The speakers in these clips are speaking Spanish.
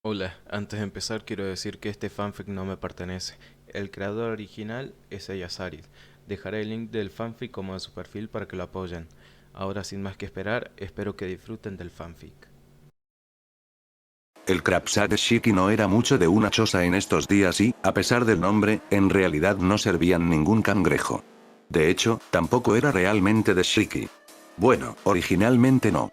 Hola, antes de empezar quiero decir que este fanfic no me pertenece. El creador original es Ayasaris. Dejaré el link del fanfic como de su perfil para que lo apoyen. Ahora sin más que esperar, espero que disfruten del fanfic. El Krapsak Shiki no era mucho de una choza en estos días y, a pesar del nombre, en realidad no servían ningún cangrejo. De hecho, tampoco era realmente de Shiki. Bueno, originalmente no.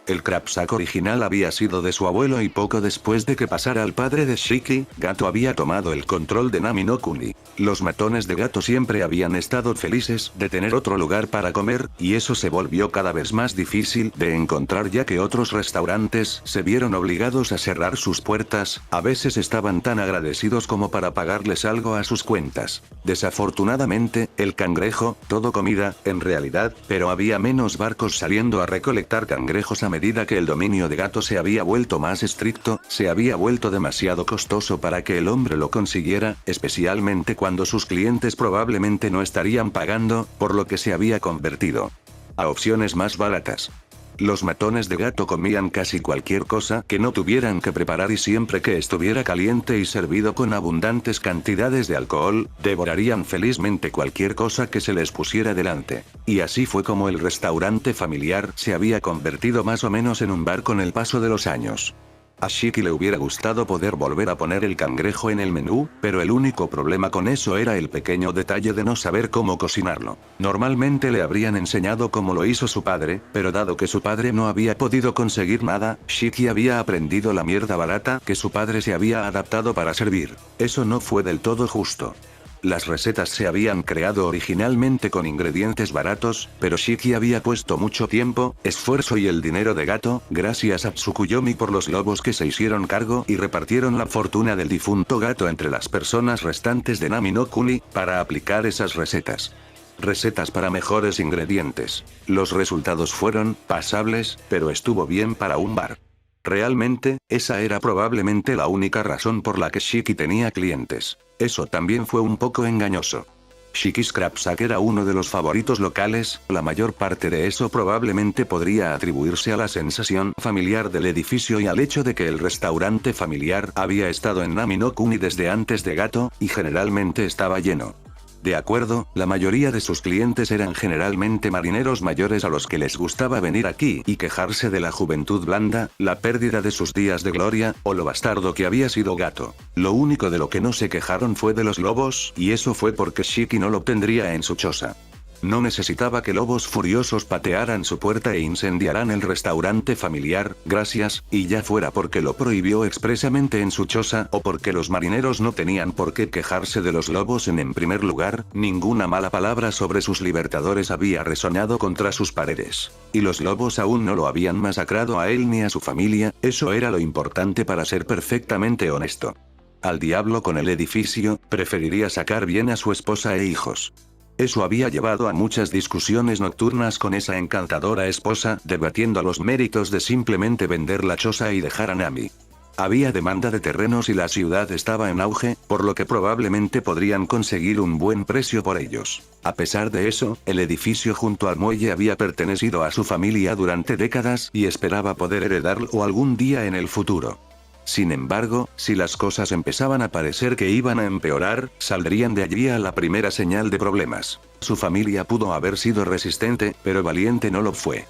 El Krapsak original había sido de su abuelo y poco después de que pasara al padre de Shiki, Gato había tomado el control de Nami no Kuni. Los matones de Gato siempre habían estado felices de tener otro lugar para comer, y eso se volvió cada vez más difícil de encontrar ya que otros restaurantes se vieron obligados a cerrar sus puertas, a veces estaban tan agradecidos como para pagarles algo a sus cuentas. Desafortunadamente, el cangrejo, todo comida, en realidad, pero había menos barcos saliendo a recolectar cangrejos a medida que el dominio de Gato se había vuelto más estricto, se había vuelto demasiado costoso para que el hombre lo consiguiera, especialmente cuando sus clientes probablemente no estarían pagando, por lo que se había convertido a opciones más baratas. Los matones de Gato comían casi cualquier cosa que no tuvieran que preparar y siempre que estuviera caliente y servido con abundantes cantidades de alcohol, devorarían felizmente cualquier cosa que se les pusiera delante. Y así fue como el restaurante familiar se había convertido más o menos en un bar con el paso de los años. A Shiki le hubiera gustado poder volver a poner el cangrejo en el menú, pero el único problema con eso era el pequeño detalle de no saber cómo cocinarlo. Normalmente le habrían enseñado cómo lo hizo su padre, pero dado que su padre no había podido conseguir nada, Shiki había aprendido la mierda barata que su padre se había adaptado para servir. Eso no fue del todo justo. Las recetas se habían creado originalmente con ingredientes baratos, pero Shiki había puesto mucho tiempo, esfuerzo y el dinero de Gato, gracias a Tsukuyomi por los lobos que se hicieron cargo y repartieron la fortuna del difunto Gato entre las personas restantes de Nami no Kuni, para aplicar esas recetas. Recetas para mejores ingredientes. Los resultados fueron pasables, pero estuvo bien para un bar. Realmente, esa era probablemente la única razón por la que Shiki tenía clientes. Eso también fue un poco engañoso. Shiki's Krapsak era uno de los favoritos locales, la mayor parte de eso probablemente podría atribuirse a la sensación familiar del edificio y al hecho de que el restaurante familiar había estado en Nami no Kuni desde antes de Gato, y generalmente estaba lleno. De acuerdo, la mayoría de sus clientes eran generalmente marineros mayores a los que les gustaba venir aquí y quejarse de la juventud blanda, la pérdida de sus días de gloria, o lo bastardo que había sido Gato. Lo único de lo que no se quejaron fue de los lobos, y eso fue porque Shiki no lo tendría en su choza. No necesitaba que lobos furiosos patearan su puerta e incendiaran el restaurante familiar, gracias, y ya fuera porque lo prohibió expresamente en su choza o porque los marineros no tenían por qué quejarse de los lobos en primer lugar, ninguna mala palabra sobre sus libertadores había resonado contra sus paredes. Y los lobos aún no lo habían masacrado a él ni a su familia, eso era lo importante para ser perfectamente honesto. Al diablo con el edificio, preferiría sacar bien a su esposa e hijos. Eso había llevado a muchas discusiones nocturnas con esa encantadora esposa, debatiendo los méritos de simplemente vender la choza y dejar a Nami. Había demanda de terrenos y la ciudad estaba en auge, por lo que probablemente podrían conseguir un buen precio por ellos. A pesar de eso, el edificio junto al muelle había pertenecido a su familia durante décadas y esperaba poder heredarlo algún día en el futuro. Sin embargo, si las cosas empezaban a parecer que iban a empeorar, saldrían de allí a la primera señal de problemas. Su familia pudo haber sido resistente, pero valiente no lo fue.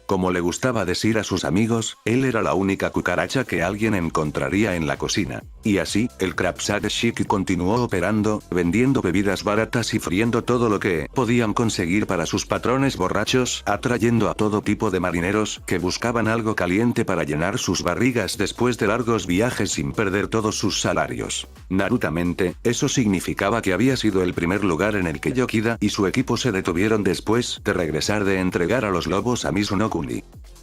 Como le gustaba decir a sus amigos, él era la única cucaracha que alguien encontraría en la cocina. Y así, el Krapsak Shiki continuó operando, vendiendo bebidas baratas y friendo todo lo que podían conseguir para sus patrones borrachos, atrayendo a todo tipo de marineros que buscaban algo caliente para llenar sus barrigas después de largos viajes sin perder todos sus salarios. Narutamente, eso significaba que había sido el primer lugar en el que Yokida y su equipo se detuvieron después de regresar de entregar a los lobos a Mizuno.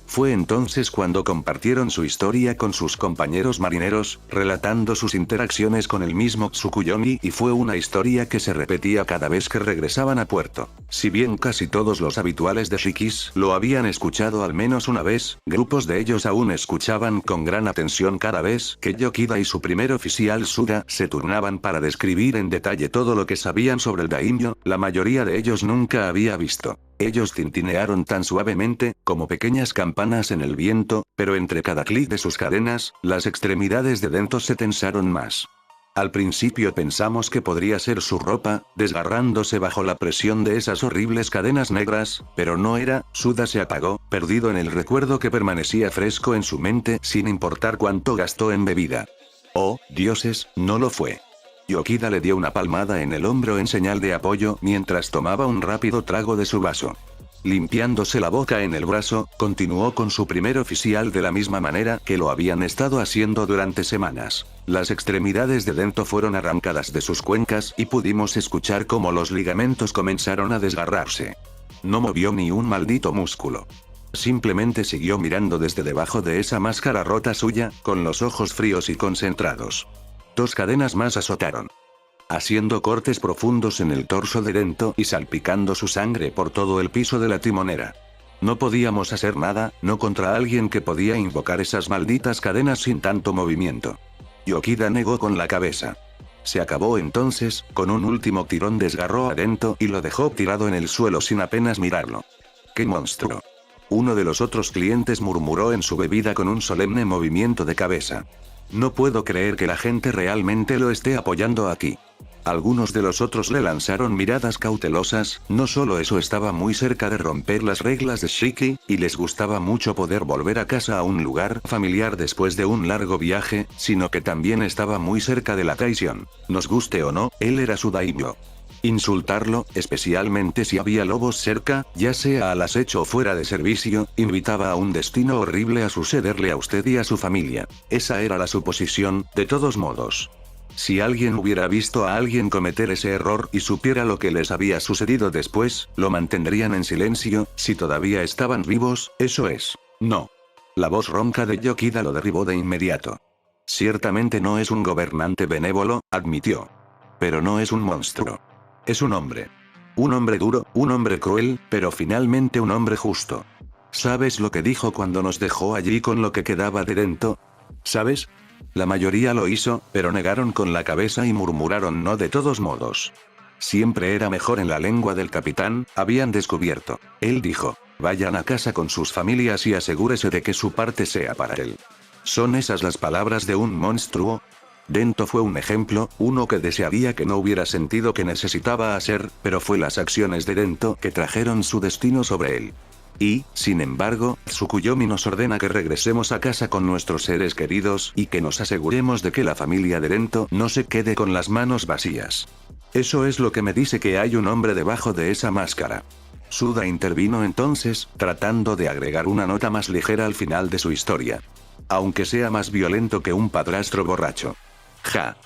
Fue entonces cuando compartieron su historia con sus compañeros marineros, relatando sus interacciones con el mismo Tsukuyomi, y fue una historia que se repetía cada vez que regresaban a puerto. Si bien casi todos los habituales de Shikis lo habían escuchado al menos una vez, grupos de ellos aún escuchaban con gran atención cada vez que Yokida y su primer oficial Suda se turnaban para describir en detalle todo lo que sabían sobre el daimyo, la mayoría de ellos nunca había visto. Ellos tintinearon tan suavemente, como pequeñas campanas en el viento, pero entre cada clic de sus cadenas, las extremidades de Dento se tensaron más. Al principio pensamos que podría ser su ropa, desgarrándose bajo la presión de esas horribles cadenas negras, pero no era. Suda se apagó, perdido en el recuerdo que permanecía fresco en su mente sin importar cuánto gastó en bebida. Oh, dioses, no lo fue. Yokida le dio una palmada en el hombro en señal de apoyo mientras tomaba un rápido trago de su vaso. Limpiándose la boca en el brazo, continuó con su primer oficial de la misma manera que lo habían estado haciendo durante semanas. Las extremidades de Dento fueron arrancadas de sus cuencas y pudimos escuchar cómo los ligamentos comenzaron a desgarrarse. No movió ni un maldito músculo. Simplemente siguió mirando desde debajo de esa máscara rota suya, con los ojos fríos y concentrados. 2 cadenas más azotaron, haciendo cortes profundos en el torso de Dento y salpicando su sangre por todo el piso de la timonera. No podíamos hacer nada, no contra alguien que podía invocar esas malditas cadenas sin tanto movimiento. Yokida negó con la cabeza. Se acabó entonces, con un último tirón desgarró a Dento y lo dejó tirado en el suelo sin apenas mirarlo. ¡Qué monstruo! Uno de los otros clientes murmuró en su bebida con un solemne movimiento de cabeza. No puedo creer que la gente realmente lo esté apoyando aquí. Algunos de los otros le lanzaron miradas cautelosas, no solo eso, estaba muy cerca de romper las reglas de Shiki, y les gustaba mucho poder volver a casa a un lugar familiar después de un largo viaje, sino que también estaba muy cerca de la traición. Nos guste o no, él era su daimyo. Insultarlo, especialmente si había lobos cerca, ya sea al acecho o fuera de servicio, invitaba a un destino horrible a sucederle a usted y a su familia. Esa era la suposición, de todos modos. Si alguien hubiera visto a alguien cometer ese error y supiera lo que les había sucedido después, lo mantendrían en silencio, si todavía estaban vivos, eso es. No. La voz ronca de Yokida lo derribó de inmediato. Ciertamente no es un gobernante benévolo, admitió. Pero no es un monstruo. Es un hombre. Un hombre duro, un hombre cruel, pero finalmente un hombre justo. ¿Sabes lo que dijo cuando nos dejó allí con lo que quedaba de Dento? ¿Sabes? La mayoría lo hizo, pero negaron con la cabeza y murmuraron no de todos modos. Siempre era mejor en la lengua del capitán, habían descubierto. Él dijo, vayan a casa con sus familias y asegúrese de que su parte sea para él. ¿Son esas las palabras de un monstruo? Dento fue un ejemplo, uno que desearía que no hubiera sentido que necesitaba hacer, pero fue las acciones de Dento que trajeron su destino sobre él. Y, sin embargo, Tsukuyomi nos ordena que regresemos a casa con nuestros seres queridos y que nos aseguremos de que la familia de Dento no se quede con las manos vacías. Eso es lo que me dice que hay un hombre debajo de esa máscara. Suda intervino entonces, tratando de agregar una nota más ligera al final de su historia. Aunque sea más violento que un padrastro borracho. Ja.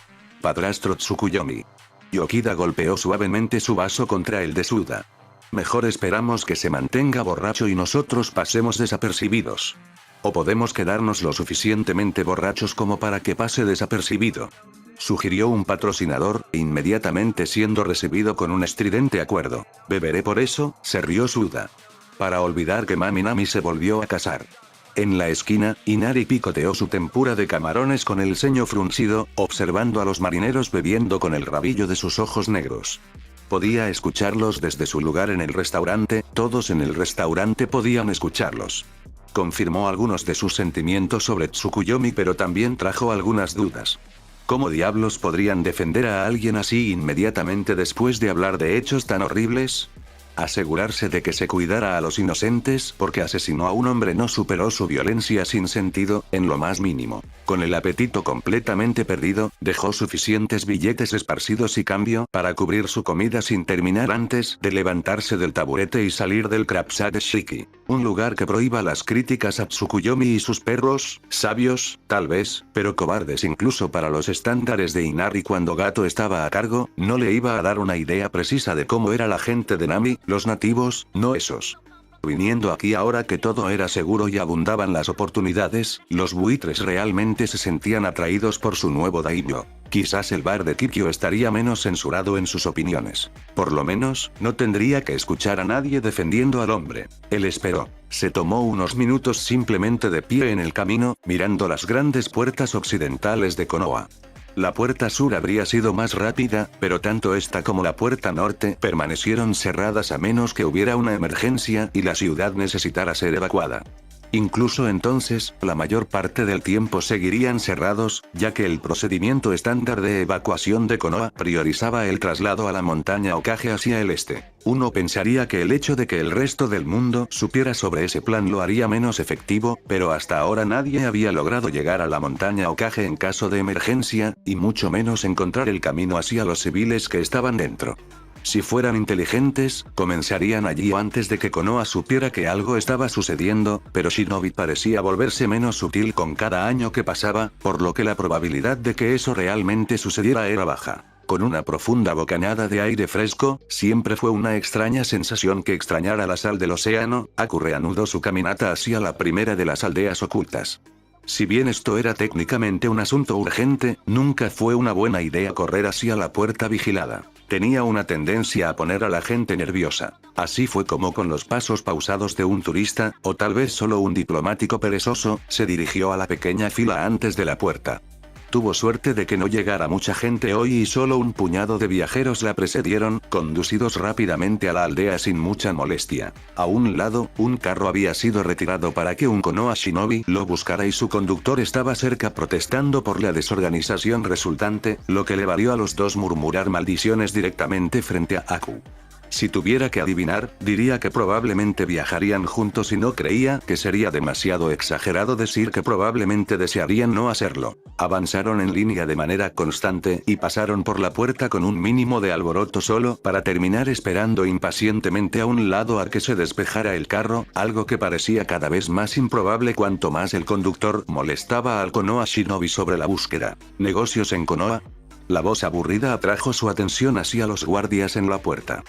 Padrastro Tsukuyomi. Yokida golpeó suavemente su vaso contra el de Suda. Mejor esperamos que se mantenga borracho y nosotros pasemos desapercibidos. O podemos quedarnos lo suficientemente borrachos como para que pase desapercibido. Sugirió un patrocinador, inmediatamente siendo recibido con un estridente acuerdo. Beberé por eso, se rió Suda. Para olvidar que Mami Nami se volvió a casar. En la esquina, Inari picoteó su tempura de camarones con el ceño fruncido, observando a los marineros bebiendo con el rabillo de sus ojos negros. Podía escucharlos desde su lugar en el restaurante, todos en el restaurante podían escucharlos. Confirmó algunos de sus sentimientos sobre Tsukuyomi, pero también trajo algunas dudas. ¿Cómo diablos podrían defender a alguien así inmediatamente después de hablar de hechos tan horribles? Asegurarse de que se cuidara a los inocentes porque asesinó a un hombre no superó su violencia sin sentido, en lo más mínimo. Con el apetito completamente perdido, dejó suficientes billetes esparcidos y cambio para cubrir su comida sin terminar antes de levantarse del taburete y salir del Crapsa de Shiki. Un lugar que prohíba las críticas a Tsukuyomi y sus perros, sabios, tal vez, pero cobardes incluso para los estándares de Inari cuando Gato estaba a cargo, no le iba a dar una idea precisa de cómo era la gente de Nami, los nativos, no esos. Viniendo aquí ahora que todo era seguro y abundaban las oportunidades, los buitres realmente se sentían atraídos por su nuevo daimyo. Quizás el bar de Kikyo estaría menos censurado en sus opiniones. Por lo menos, no tendría que escuchar a nadie defendiendo al hombre. Él esperó. Se tomó unos minutos simplemente de pie en el camino, mirando las grandes puertas occidentales de Konoha. La puerta sur habría sido más rápida, pero tanto esta como la puerta norte permanecieron cerradas a menos que hubiera una emergencia y la ciudad necesitara ser evacuada. Incluso entonces, la mayor parte del tiempo seguirían cerrados, ya que el procedimiento estándar de evacuación de Konoha priorizaba el traslado a la montaña Hokage hacia el este. Uno pensaría que el hecho de que el resto del mundo supiera sobre ese plan lo haría menos efectivo, pero hasta ahora nadie había logrado llegar a la montaña Hokage en caso de emergencia, y mucho menos encontrar el camino hacia los civiles que estaban dentro. Si fueran inteligentes, comenzarían allí antes de que Konoha supiera que algo estaba sucediendo, pero Shinobi parecía volverse menos sutil con cada año que pasaba, por lo que la probabilidad de que eso realmente sucediera era baja. Con una profunda bocanada de aire fresco, siempre fue una extraña sensación que extrañara la sal del océano. Aku reanudó su caminata hacia la primera de las aldeas ocultas. Si bien esto era técnicamente un asunto urgente, nunca fue una buena idea correr hacia la puerta vigilada. Tenía una tendencia a poner a la gente nerviosa. Así fue como con los pasos pausados de un turista, o tal vez solo un diplomático perezoso, se dirigió a la pequeña fila antes de la puerta. Tuvo suerte de que no llegara mucha gente hoy y solo un puñado de viajeros la precedieron, conducidos rápidamente a la aldea sin mucha molestia. A un lado, un carro había sido retirado para que un Konoha Shinobi lo buscara y su conductor estaba cerca protestando por la desorganización resultante, lo que le valió a los dos murmurar maldiciones directamente frente a Aku. Si tuviera que adivinar, diría que probablemente viajarían juntos y no creía que sería demasiado exagerado decir que probablemente desearían no hacerlo. Avanzaron en línea de manera constante y pasaron por la puerta con un mínimo de alboroto solo para terminar esperando impacientemente a un lado a que se despejara el carro, algo que parecía cada vez más improbable cuanto más el conductor molestaba al Konoha Shinobi sobre la búsqueda. ¿Negocios en Konoha? La voz aburrida atrajo su atención hacia los guardias en la puerta.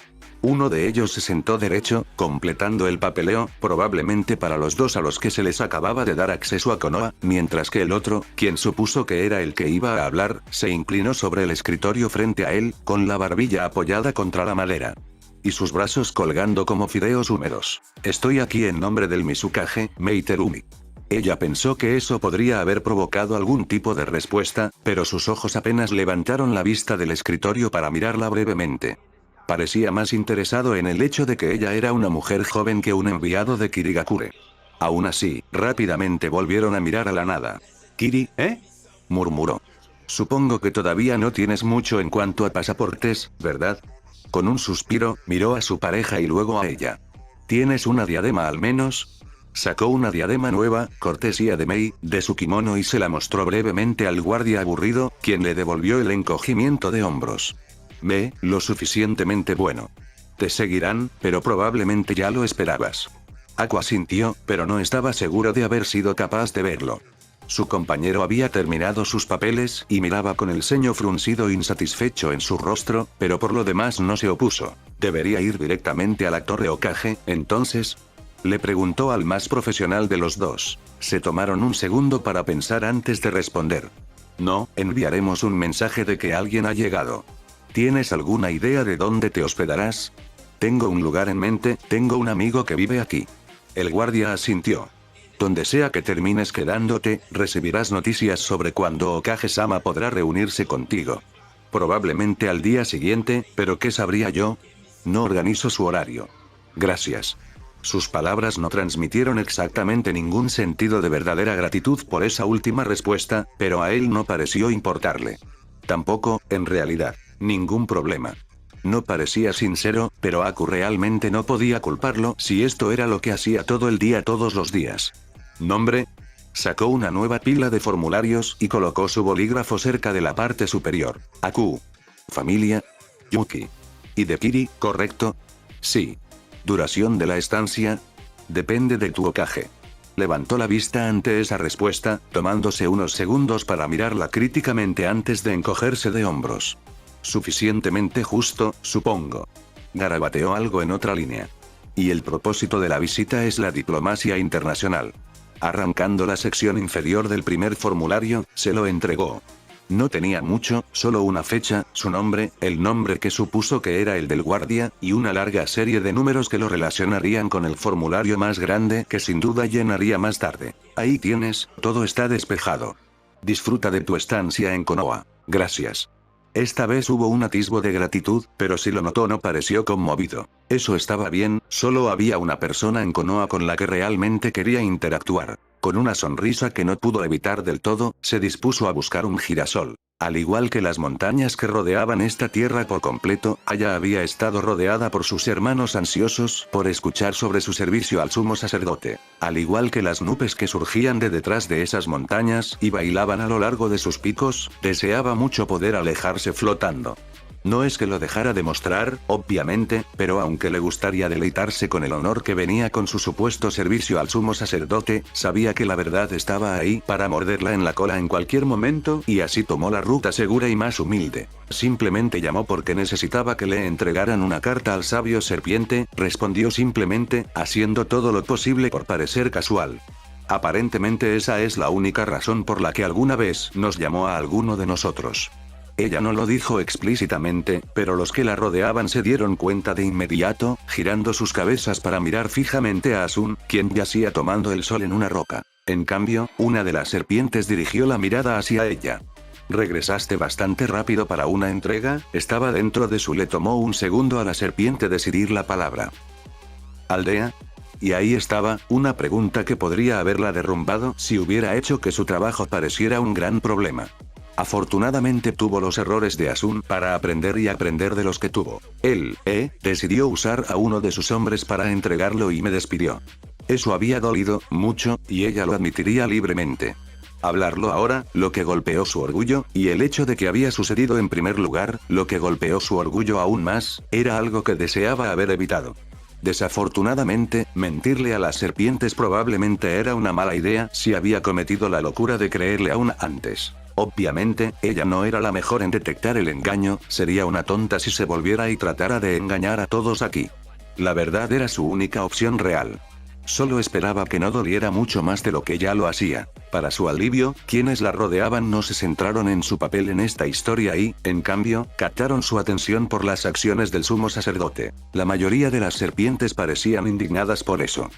Uno de ellos se sentó derecho, completando el papeleo, probablemente para los dos a los que se les acababa de dar acceso a Konoha, mientras que el otro, quien supuso que era el que iba a hablar, se inclinó sobre el escritorio frente a él, con la barbilla apoyada contra la madera. Y sus brazos colgando como fideos húmedos. Estoy aquí en nombre del Mizukage, Mei Terumi. Ella pensó que eso podría haber provocado algún tipo de respuesta, pero sus ojos apenas levantaron la vista del escritorio para mirarla brevemente. Parecía más interesado en el hecho de que ella era una mujer joven que un enviado de Kirigakure. Aún así, rápidamente volvieron a mirar a la nada. «Kiri, ¿eh?», murmuró. «Supongo que todavía no tienes mucho en cuanto a pasaportes, ¿verdad?». Con un suspiro, miró a su pareja y luego a ella. «¿Tienes una diadema al menos?». Sacó una diadema nueva, cortesía de Mei, de su kimono y se la mostró brevemente al guardia aburrido, quien le devolvió el encogimiento de hombros. Lo suficientemente bueno. Te seguirán, pero probablemente ya lo esperabas. Aku asintió, pero no estaba seguro de haber sido capaz de verlo. Su compañero había terminado sus papeles y miraba con el ceño fruncido insatisfecho en su rostro, pero por lo demás no se opuso. ¿Debería ir directamente a la Torre Hokage, entonces?, le preguntó al más profesional de los dos. Se tomaron un segundo para pensar antes de responder. No, enviaremos un mensaje de que alguien ha llegado. ¿Tienes alguna idea de dónde te hospedarás? Tengo un lugar en mente, tengo un amigo que vive aquí. El guardia asintió. Donde sea que termines quedándote, recibirás noticias sobre cuándo Hokage-sama podrá reunirse contigo. Probablemente al día siguiente, pero ¿qué sabría yo? No organizo su horario. Gracias. Sus palabras no transmitieron exactamente ningún sentido de verdadera gratitud por esa última respuesta, pero a él no pareció importarle. Tampoco, en realidad, ningún problema. No parecía sincero, pero Aku realmente no podía culparlo si esto era lo que hacía todo el día todos los días. ¿Nombre? Sacó una nueva pila de formularios y colocó su bolígrafo cerca de la parte superior. Aku. Familia. Yuki. ¿Y de Kiri, correcto? Sí. ¿Duración de la estancia? Depende de tu Hokage. Levantó la vista ante esa respuesta, tomándose unos segundos para mirarla críticamente antes de encogerse de hombros. Suficientemente justo, supongo. Garabateó algo en otra línea. Y el propósito de la visita es la diplomacia internacional. Arrancando la sección inferior del primer formulario, se lo entregó. No tenía mucho, solo una fecha, su nombre, el nombre que supuso que era el del guardia, y una larga serie de números que lo relacionarían con el formulario más grande que sin duda llenaría más tarde. Ahí tienes, todo está despejado. Disfruta de tu estancia en Konoha. Gracias. Esta vez hubo un atisbo de gratitud, pero si lo notó no pareció conmovido. Eso estaba bien, solo había una persona en Konoha con la que realmente quería interactuar. Con una sonrisa que no pudo evitar del todo, se dispuso a buscar un girasol. Al igual que las montañas que rodeaban esta tierra por completo, Aya había estado rodeada por sus hermanos ansiosos por escuchar sobre su servicio al sumo sacerdote. Al igual que las nubes que surgían de detrás de esas montañas y bailaban a lo largo de sus picos, deseaba mucho poder alejarse flotando. No es que lo dejara de mostrar, obviamente, pero aunque le gustaría deleitarse con el honor que venía con su supuesto servicio al sumo sacerdote, sabía que la verdad estaba ahí para morderla en la cola en cualquier momento, y así tomó la ruta segura y más humilde. Simplemente llamó porque necesitaba que le entregaran una carta al sabio serpiente, respondió simplemente, haciendo todo lo posible por parecer casual. Aparentemente esa es la única razón por la que alguna vez nos llamó a alguno de nosotros. Ella no lo dijo explícitamente, pero los que la rodeaban se dieron cuenta de inmediato, girando sus cabezas para mirar fijamente a Asun, quien yacía tomando el sol en una roca. En cambio, una de las serpientes dirigió la mirada hacia ella. Regresaste bastante rápido para una entrega, estaba dentro de su. Le tomó un segundo a la serpiente decidir la palabra. ¿Aldea? Y ahí estaba, una pregunta que podría haberla derrumbado si hubiera hecho que su trabajo pareciera un gran problema. Afortunadamente tuvo los errores de Asun para aprender y aprender de los que tuvo. Él, decidió usar a uno de sus hombres para entregarlo y me despidió. Eso había dolido mucho, y ella lo admitiría libremente. Hablarlo ahora, lo que golpeó su orgullo, y el hecho de que había sucedido en primer lugar, lo que golpeó su orgullo aún más, era algo que deseaba haber evitado. Desafortunadamente, mentirle a las serpientes probablemente era una mala idea si había cometido la locura de creerle aún antes. Obviamente, ella no era la mejor en detectar el engaño, sería una tonta si se volviera y tratara de engañar a todos aquí. La verdad era su única opción real. Solo esperaba que no doliera mucho más de lo que ya lo hacía. Para su alivio, quienes la rodeaban no se centraron en su papel en esta historia y, en cambio, captaron su atención por las acciones del sumo sacerdote. La mayoría de las serpientes parecían indignadas por eso.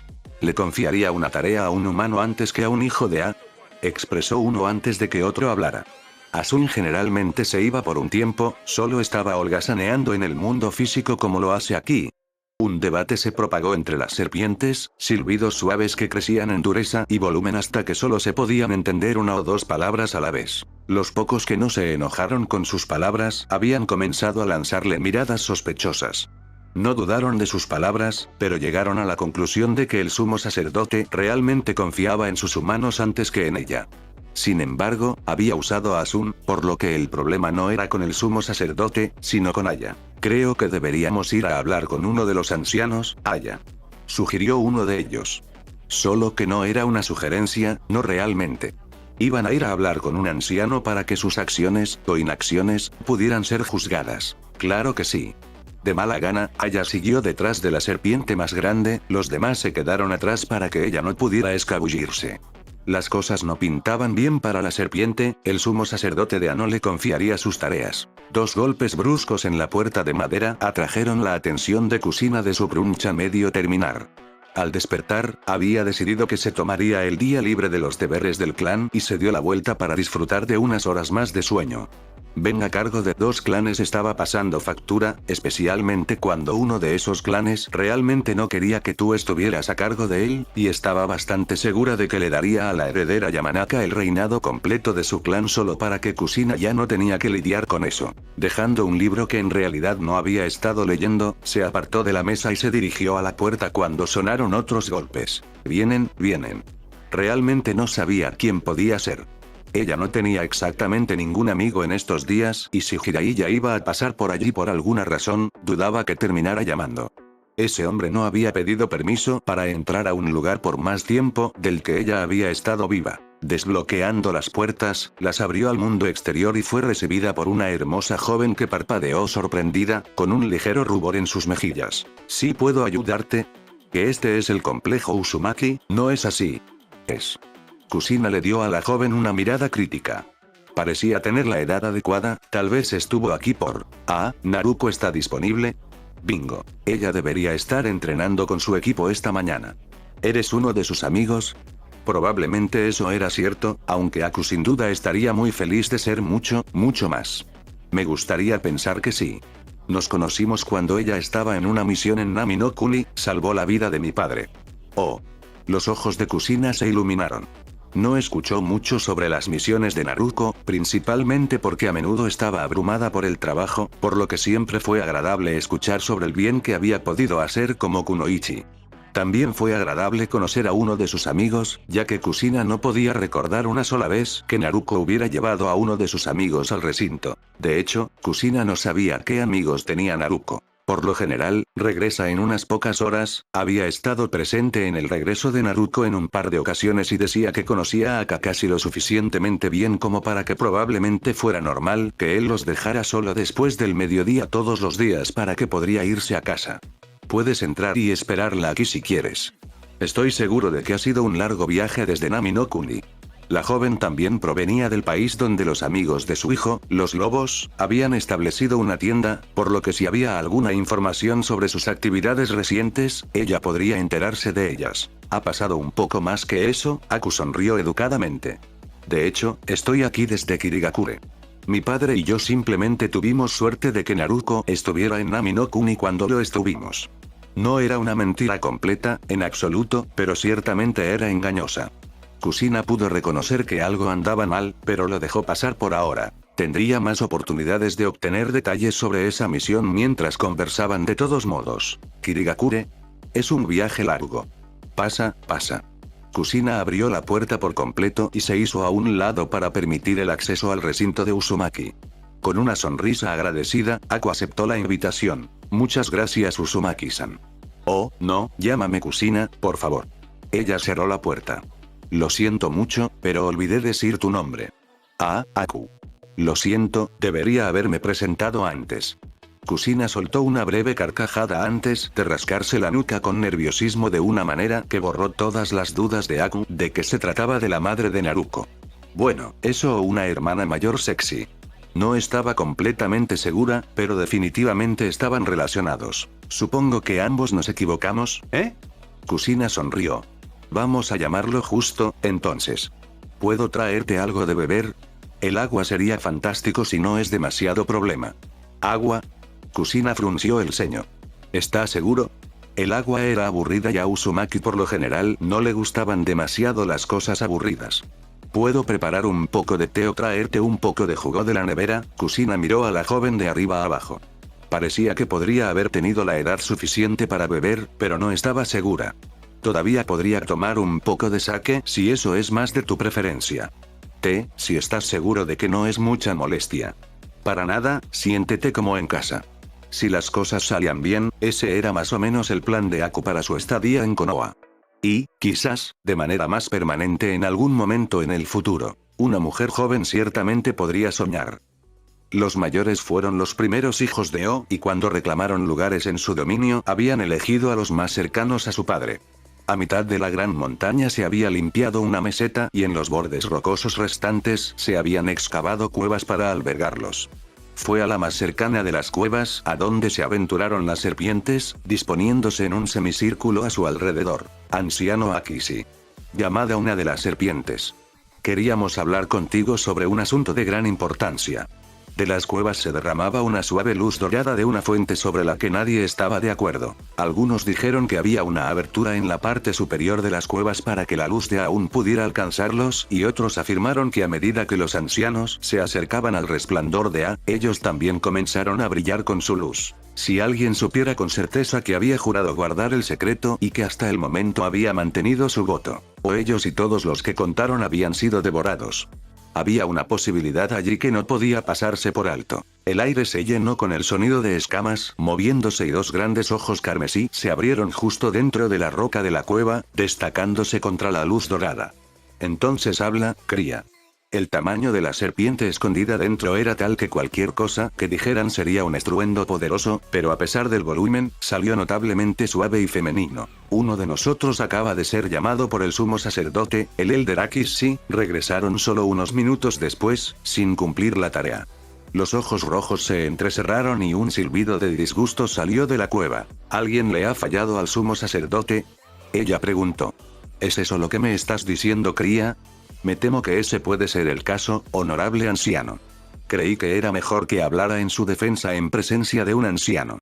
¿Le confiaría una tarea a un humano antes que a un hijo de A? Expresó uno antes de que otro hablara. Asun generalmente se iba por un tiempo, solo estaba holgazaneando en el mundo físico como lo hace aquí. Un debate se propagó entre las serpientes, silbidos suaves que crecían en dureza y volumen hasta que solo se podían entender una o dos palabras a la vez. Los pocos que no se enojaron con sus palabras habían comenzado a lanzarle miradas sospechosas. No dudaron de sus palabras, pero llegaron a la conclusión de que el sumo sacerdote realmente confiaba en sus humanos antes que en ella. Sin embargo, había usado a Asun, por lo que el problema no era con el sumo sacerdote, sino con Aya. Creo que deberíamos ir a hablar con uno de los ancianos, Aya. Sugirió uno de ellos. Solo que no era una sugerencia, no realmente. Iban a ir a hablar con un anciano para que sus acciones, o inacciones, pudieran ser juzgadas. Claro que sí. De mala gana, Aya siguió detrás de la serpiente más grande, los demás se quedaron atrás para que ella no pudiera escabullirse. Las cosas no pintaban bien para la serpiente, el sumo sacerdote de A no le confiaría sus tareas. Dos golpes bruscos en la puerta de madera atrajeron la atención de Kusina de su brunch a medio terminar. Al despertar, había decidido que se tomaría el día libre de los deberes del clan y se dio la vuelta para disfrutar de unas horas más de sueño. Ben a cargo de dos clanes estaba pasando factura, especialmente cuando uno de esos clanes realmente no quería que tú estuvieras a cargo de él, y estaba bastante segura de que le daría a la heredera Yamanaka el reinado completo de su clan solo para que Kusina ya no tenía que lidiar con eso. Dejando un libro que en realidad no había estado leyendo, se apartó de la mesa y se dirigió a la puerta cuando sonaron otros golpes. Vienen. Realmente no sabía quién podía ser. Ella no tenía exactamente ningún amigo en estos días, y si Jiraiya iba a pasar por allí por alguna razón, dudaba que terminara llamando. Ese hombre no había pedido permiso para entrar a un lugar por más tiempo del que ella había estado viva. Desbloqueando las puertas, las abrió al mundo exterior y fue recibida por una hermosa joven que parpadeó sorprendida, con un ligero rubor en sus mejillas. ¿Sí puedo ayudarte? ¿Que este es el complejo Uzumaki? No es así. Es. Kusina le dio a la joven una mirada crítica. Parecía tener la edad adecuada, tal vez estuvo aquí por... Naruko está disponible. Bingo. Ella debería estar entrenando con su equipo esta mañana. ¿Eres uno de sus amigos? Probablemente eso era cierto, aunque Aku sin duda estaría muy feliz de ser mucho, mucho más. Me gustaría pensar que sí. Nos conocimos cuando ella estaba en una misión en Nami no Kuni, salvó la vida de mi padre. Oh. Los ojos de Kusina se iluminaron. No escuchó mucho sobre las misiones de Naruko, principalmente porque a menudo estaba abrumada por el trabajo, por lo que siempre fue agradable escuchar sobre el bien que había podido hacer como Kunoichi. También fue agradable conocer a uno de sus amigos, ya que Kusina no podía recordar una sola vez que Naruko hubiera llevado a uno de sus amigos al recinto. De hecho, Kusina no sabía qué amigos tenía Naruko. Por lo general, regresa en unas pocas horas, había estado presente en el regreso de Naruko en un par de ocasiones y decía que conocía a Kakashi lo suficientemente bien como para que probablemente fuera normal que él los dejara solo después del mediodía todos los días para que podría irse a casa. Puedes entrar y esperarla aquí si quieres. Estoy seguro de que ha sido un largo viaje desde Nami no Kuni. La joven también provenía del país donde los amigos de su hijo, los lobos, habían establecido una tienda, por lo que si había alguna información sobre sus actividades recientes, ella podría enterarse de ellas. ¿Ha pasado un poco más que eso? Aku sonrió educadamente. De hecho, estoy aquí desde Kirigakure. Mi padre y yo simplemente tuvimos suerte de que Naruko estuviera en Nami no Kuni cuando lo estuvimos. No era una mentira completa, en absoluto, pero ciertamente era engañosa. Kusina pudo reconocer que algo andaba mal, pero lo dejó pasar por ahora. Tendría más oportunidades de obtener detalles sobre esa misión mientras conversaban de todos modos. Kirigakure. Es un viaje largo. Pasa. Kusina abrió la puerta por completo y se hizo a un lado para permitir el acceso al recinto de Uzumaki. Con una sonrisa agradecida, Aku aceptó la invitación. Muchas gracias Uzumaki-san. Oh, no, llámame Kusina, por favor. Ella cerró la puerta. Lo siento mucho, pero olvidé decir tu nombre. Ah, Aku. Lo siento, debería haberme presentado antes. Kusina soltó una breve carcajada antes de rascarse la nuca con nerviosismo de una manera que borró todas las dudas de Aku de que se trataba de la madre de Naruko. Bueno, eso o una hermana mayor sexy. No estaba completamente segura, pero definitivamente estaban relacionados. Supongo que ambos nos equivocamos, ¿eh? Kusina sonrió. Vamos a llamarlo justo, entonces. ¿Puedo traerte algo de beber? El agua sería fantástico si no es demasiado problema. ¿Agua? Kusina frunció el ceño. ¿Estás seguro? El agua era aburrida y a Uzumaki por lo general no le gustaban demasiado las cosas aburridas. ¿Puedo preparar un poco de té o traerte un poco de jugo de la nevera? Kusina miró a la joven de arriba a abajo. Parecía que podría haber tenido la edad suficiente para beber, pero no estaba segura. Todavía podría tomar un poco de sake si eso es más de tu preferencia. Té, si estás seguro de que no es mucha molestia. Para nada, siéntete como en casa. Si las cosas salían bien, ese era más o menos el plan de Aku para su estadía en Konoha. Y, quizás, de manera más permanente en algún momento en el futuro. Una mujer joven ciertamente podría soñar. Los mayores fueron los primeros hijos de O, y cuando reclamaron lugares en su dominio, habían elegido a los más cercanos a su padre. A mitad de la gran montaña se había limpiado una meseta y en los bordes rocosos restantes se habían excavado cuevas para albergarlos. Fue a la más cercana de las cuevas a donde se aventuraron las serpientes, disponiéndose en un semicírculo a su alrededor. Anciano Akishi. Llamada una de las serpientes. Queríamos hablar contigo sobre un asunto de gran importancia. De las cuevas se derramaba una suave luz dorada de una fuente sobre la que nadie estaba de acuerdo. Algunos dijeron que había una abertura en la parte superior de las cuevas para que la luz de aún pudiera alcanzarlos, y otros afirmaron que a medida que los ancianos se acercaban al resplandor de A, ellos también comenzaron a brillar con su luz. Si alguien supiera con certeza que había jurado guardar el secreto y que hasta el momento había mantenido su voto, o ellos y todos los que contaron habían sido devorados. Había una posibilidad allí que no podía pasarse por alto. El aire se llenó con el sonido de escamas moviéndose y dos grandes ojos carmesí se abrieron justo dentro de la roca de la cueva, destacándose contra la luz dorada. Entonces habla, cría. El tamaño de la serpiente escondida dentro era tal que cualquier cosa que dijeran sería un estruendo poderoso, pero a pesar del volumen, salió notablemente suave y femenino. Uno de nosotros acaba de ser llamado por el sumo sacerdote, el Elder Akishi, regresaron solo unos minutos después, sin cumplir la tarea. Los ojos rojos se entrecerraron y un silbido de disgusto salió de la cueva. ¿Alguien le ha fallado al sumo sacerdote? Ella preguntó. ¿Es eso lo que me estás diciendo, cría? Me temo que ese puede ser el caso, honorable anciano. Creí que era mejor que hablara en su defensa en presencia de un anciano.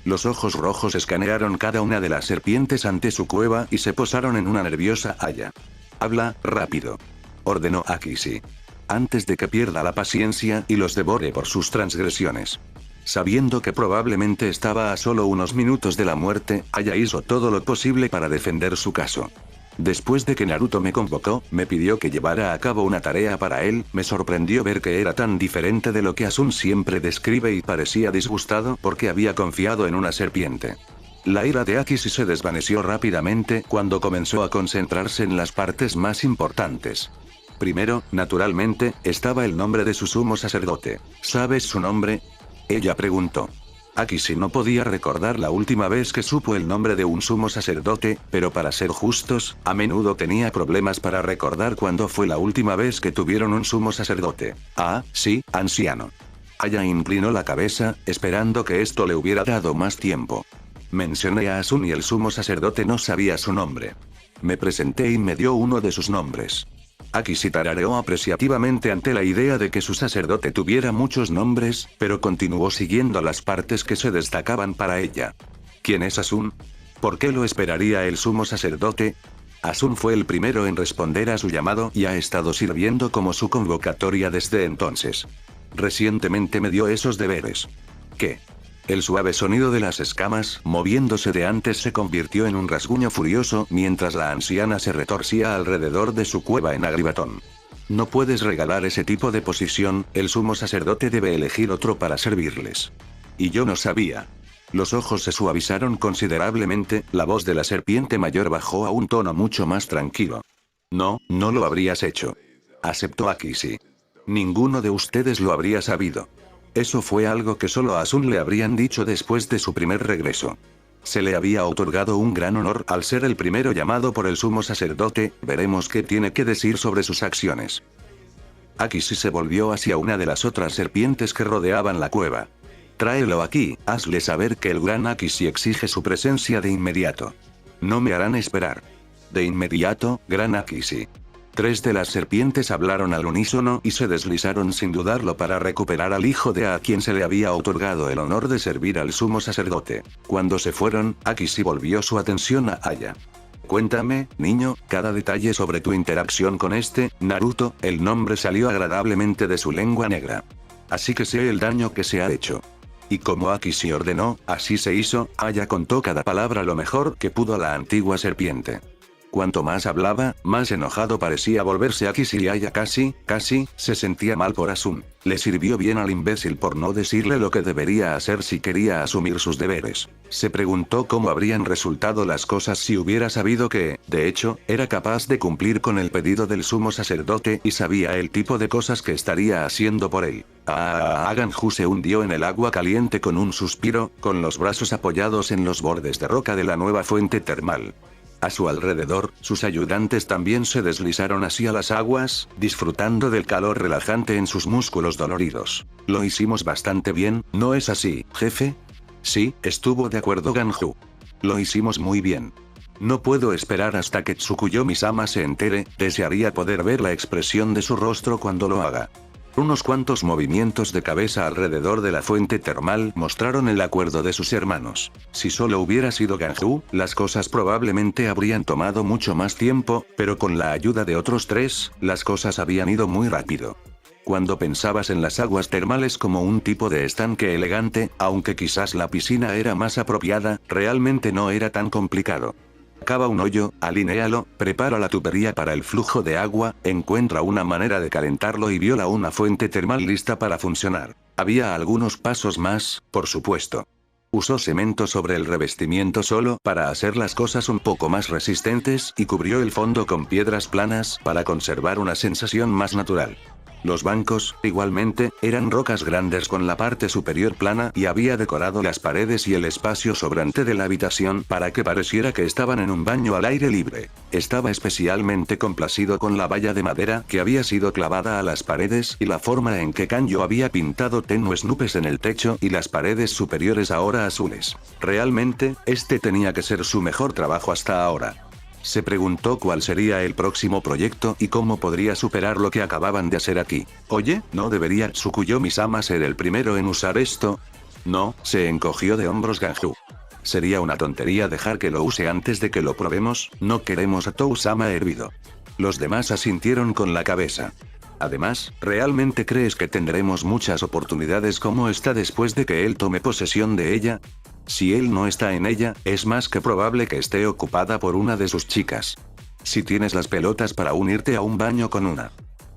Los ojos rojos escanearon cada una de las serpientes ante su cueva y se posaron en una nerviosa haya. Habla, rápido. Ordenó Akishi. Antes de que pierda la paciencia y los devore por sus transgresiones. Sabiendo que probablemente estaba a solo unos minutos de la muerte, Aya hizo todo lo posible para defender su caso. Después de que Naruto me convocó, me pidió que llevara a cabo una tarea para él, me sorprendió ver que era tan diferente de lo que Asun siempre describe y parecía disgustado porque había confiado en una serpiente. La ira de Akishi se desvaneció rápidamente cuando comenzó a concentrarse en las partes más importantes. Primero, naturalmente, estaba el nombre de su sumo sacerdote. ¿Sabes su nombre? Ella preguntó. Akishi no podía recordar la última vez que supo el nombre de un sumo sacerdote, pero para ser justos, a menudo tenía problemas para recordar cuándo fue la última vez que tuvieron un sumo sacerdote. Ah, sí, anciano. Aya inclinó la cabeza, esperando que esto le hubiera dado más tiempo. Mencioné a Asun y el sumo sacerdote no sabía su nombre. Me presenté y me dio uno de sus nombres. Akishi tarareó apreciativamente ante la idea de que su sacerdote tuviera muchos nombres, pero continuó siguiendo las partes que se destacaban para ella. ¿Quién es Asun? ¿Por qué lo esperaría el sumo sacerdote? Asun fue el primero en responder a su llamado y ha estado sirviendo como su convocatoria desde entonces. Recientemente me dio esos deberes. ¿Qué? El suave sonido de las escamas, moviéndose de antes, se convirtió en un rasguño furioso mientras la anciana se retorcía alrededor de su cueva en Agribatón. No puedes regalar ese tipo de posición, el sumo sacerdote debe elegir otro para servirles. Y yo no sabía. Los ojos se suavizaron considerablemente, la voz de la serpiente mayor bajó a un tono mucho más tranquilo. No, no lo habrías hecho. Aceptó Akishi. Ninguno de ustedes lo habría sabido. Eso fue algo que solo a Asun le habrían dicho después de su primer regreso. Se le había otorgado un gran honor al ser el primero llamado por el sumo sacerdote, veremos qué tiene que decir sobre sus acciones. Akishi se volvió hacia una de las otras serpientes que rodeaban la cueva. Tráelo aquí, hazle saber que el gran Akishi exige su presencia de inmediato. No me harán esperar. De inmediato, gran Akishi. 3 de las serpientes hablaron al unísono y se deslizaron sin dudarlo para recuperar al hijo de a quien se le había otorgado el honor de servir al sumo sacerdote. Cuando se fueron, Akishi volvió su atención a Aya. Cuéntame, niño, cada detalle sobre tu interacción con Naruto. El nombre salió agradablemente de su lengua negra. Así que sé el daño que se ha hecho. Y como Akishi ordenó, así se hizo. Aya contó cada palabra lo mejor que pudo a la antigua serpiente. Cuanto más hablaba, más enojado parecía volverse Akishi y Aya casi se sentía mal por Asun. Le sirvió bien al imbécil por no decirle lo que debería hacer si quería asumir sus deberes. Se preguntó cómo habrían resultado las cosas si hubiera sabido que, de hecho, era capaz de cumplir con el pedido del sumo sacerdote y sabía el tipo de cosas que estaría haciendo por él. Ganju se hundió en el agua caliente con un suspiro, con los brazos apoyados en los bordes de roca de la nueva fuente termal. A su alrededor, sus ayudantes también se deslizaron hacia las aguas, disfrutando del calor relajante en sus músculos doloridos. Lo hicimos bastante bien, ¿no es así, jefe? Sí, estuvo de acuerdo Ganju. Lo hicimos muy bien. No puedo esperar hasta que Tsukuyomi-sama se entere, desearía poder ver la expresión de su rostro cuando lo haga. Unos cuantos movimientos de cabeza alrededor de la fuente termal mostraron el acuerdo de sus hermanos. Si solo hubiera sido Ganju, las cosas probablemente habrían tomado mucho más tiempo, pero con la ayuda de otros 3, las cosas habían ido muy rápido. Cuando pensabas en las aguas termales como un tipo de estanque elegante, aunque quizás la piscina era más apropiada, realmente no era tan complicado. Cava un hoyo, alinéalo, prepara la tubería para el flujo de agua, encuentra una manera de calentarlo y viola una fuente termal lista para funcionar. Había algunos pasos más, por supuesto. Usó cemento sobre el revestimiento solo para hacer las cosas un poco más resistentes y cubrió el fondo con piedras planas para conservar una sensación más natural. Los bancos, igualmente, eran rocas grandes con la parte superior plana y había decorado las paredes y el espacio sobrante de la habitación para que pareciera que estaban en un baño al aire libre. Estaba especialmente complacido con la valla de madera que había sido clavada a las paredes y la forma en que Kanjo había pintado tenues nubes en el techo y las paredes superiores ahora azules. Realmente, tenía que ser su mejor trabajo hasta ahora. Se preguntó cuál sería el próximo proyecto y cómo podría superar lo que acababan de hacer aquí. Oye, ¿no debería Tsukuyomi-sama ser el primero en usar esto? No, se encogió de hombros Ganju. Sería una tontería dejar que lo use antes de que lo probemos, no queremos a Tou-sama hervido. Los demás asintieron con la cabeza. Además, ¿realmente crees que tendremos muchas oportunidades como esta después de que él tome posesión de ella? Si él no está en ella, es más que probable que esté ocupada por una de sus chicas. Si tienes las pelotas para unirte a un baño con una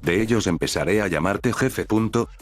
de ellos, empezaré a llamarte jefe.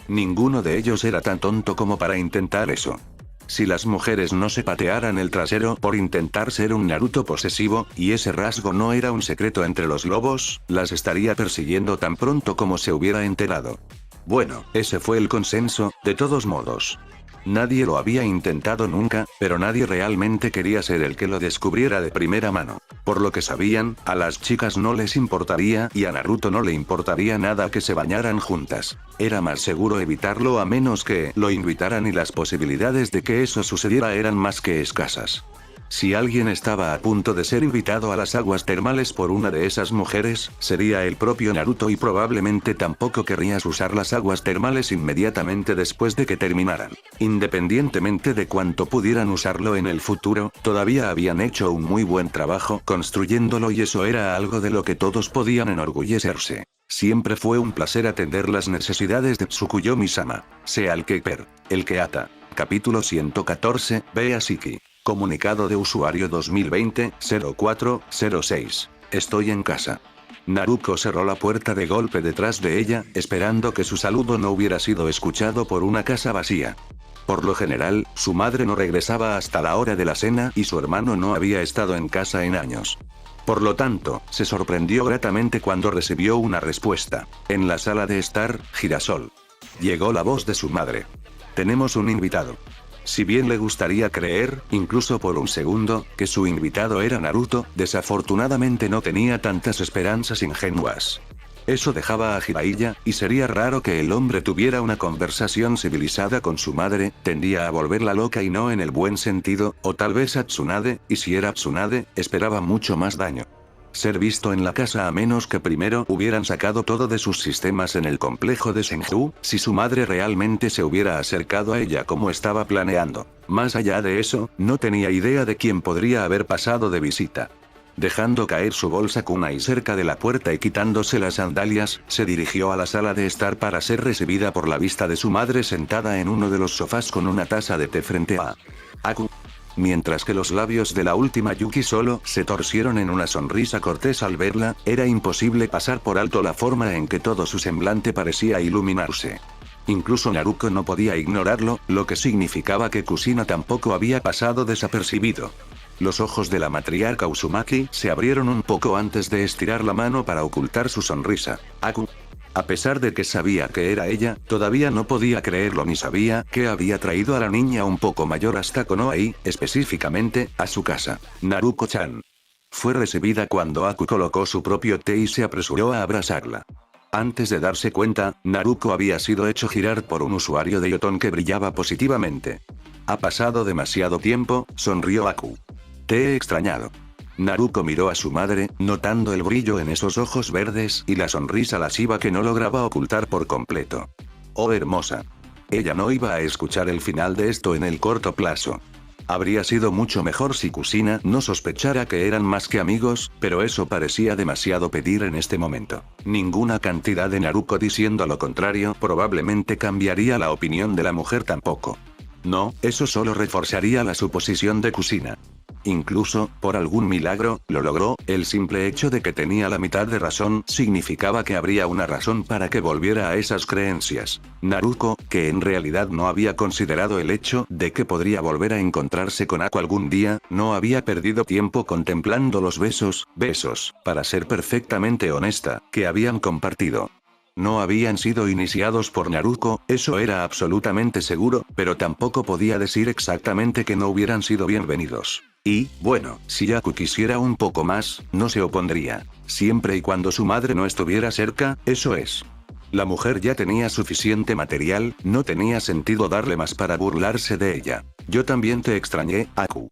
Ninguno de ellos era tan tonto como para intentar eso. Si las mujeres no se patearan el trasero por intentar ser un Naruto posesivo, y ese rasgo no era un secreto entre los lobos, las estaría persiguiendo tan pronto como se hubiera enterado. Bueno, ese fue el consenso, de todos modos. Nadie lo había intentado nunca, pero nadie realmente quería ser el que lo descubriera de primera mano. Por lo que sabían, a las chicas no les importaría y a Naruto no le importaría nada que se bañaran juntas. Era más seguro evitarlo a menos que lo invitaran y las posibilidades de que eso sucediera eran más que escasas. Si alguien estaba a punto de ser invitado a las aguas termales por una de esas mujeres, sería el propio Naruto y probablemente tampoco querrías usar las aguas termales inmediatamente después de que terminaran. Independientemente de cuánto pudieran usarlo en el futuro, todavía habían hecho un muy buen trabajo construyéndolo y eso era algo de lo que todos podían enorgullecerse. Siempre fue un placer atender las necesidades de Tsukuyomi-sama. Sea el que per, el que ata. Capítulo 114, ve a Shiki. Comunicado de usuario 2020-04-06. Estoy en casa. Naruko cerró la puerta de golpe detrás de ella, esperando que su saludo no hubiera sido escuchado por una casa vacía. Por lo general, su madre no regresaba hasta la hora de la cena y su hermano no había estado en casa en años. Por lo tanto, se sorprendió gratamente cuando recibió una respuesta. En la sala de estar, girasol. Llegó la voz de su madre. Tenemos un invitado. Si bien le gustaría creer, incluso por un segundo, que su invitado era Naruto, desafortunadamente no tenía tantas esperanzas ingenuas. Eso dejaba a Jiraiya, y sería raro que el hombre tuviera una conversación civilizada con su madre, tendía a volverla loca y no en el buen sentido, o tal vez a Tsunade, y si era Tsunade, esperaba mucho más daño. Ser visto en la casa a menos que primero hubieran sacado todo de sus sistemas en el complejo de Senju, si su madre realmente se hubiera acercado a ella como estaba planeando. Más allá de eso, no tenía idea de quién podría haber pasado de visita. Dejando caer su bolsa kunai cerca de la puerta y quitándose las sandalias, se dirigió a la sala de estar para ser recibida por la vista de su madre sentada en uno de los sofás con una taza de té frente a Aku. Mientras que los labios de la última Yuki solo se torcieron en una sonrisa cortés al verla, era imposible pasar por alto la forma en que todo su semblante parecía iluminarse. Incluso Naruto no podía ignorarlo, lo que significaba que Kushina tampoco había pasado desapercibido. Los ojos de la matriarca Uzumaki se abrieron un poco antes de estirar la mano para ocultar su sonrisa. Aku. A pesar de que sabía que era ella, todavía no podía creerlo ni sabía que había traído a la niña un poco mayor hasta Konoha y, específicamente, a su casa. Naruko-chan. Fue recibida cuando Aku colocó su propio té y se apresuró a abrazarla. Antes de darse cuenta, Naruko había sido hecho girar por un usuario de Yoton que brillaba positivamente. Ha pasado demasiado tiempo, sonrió Aku. Te he extrañado. Naruko miró a su madre, notando el brillo en esos ojos verdes y la sonrisa lasciva que no lograba ocultar por completo. Oh hermosa. Ella no iba a escuchar el final de esto en el corto plazo. Habría sido mucho mejor si Kushina no sospechara que eran más que amigos, pero eso parecía demasiado pedir en este momento. Ninguna cantidad de Naruko diciendo lo contrario probablemente cambiaría la opinión de la mujer tampoco. No, eso solo reforzaría la suposición de Kushina. Incluso, por algún milagro, lo logró, el simple hecho de que tenía la mitad de razón significaba que habría una razón para que volviera a esas creencias. Naruko, que en realidad no había considerado el hecho de que podría volver a encontrarse con Aku algún día, no había perdido tiempo contemplando los besos, para ser perfectamente honesta, que habían compartido. No habían sido iniciados por Naruko, eso era absolutamente seguro, pero tampoco podía decir exactamente que no hubieran sido bienvenidos. Y, bueno, si Aku quisiera un poco más, no se opondría. Siempre y cuando su madre no estuviera cerca, eso es. La mujer ya tenía suficiente material, no tenía sentido darle más para burlarse de ella. Yo también te extrañé, Aku.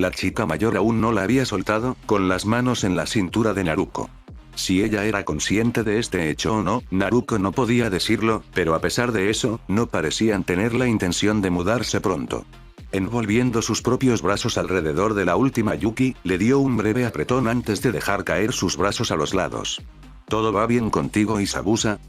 La chica mayor aún no la había soltado, con las manos en la cintura de Naruto. Si ella era consciente de este hecho o no, Naruto no podía decirlo, pero a pesar de eso, no parecían tener la intención de mudarse pronto. Envolviendo sus propios brazos alrededor de la última Yuki, le dio un breve apretón antes de dejar caer sus brazos a los lados. ¿Todo va bien contigo, Isabusa?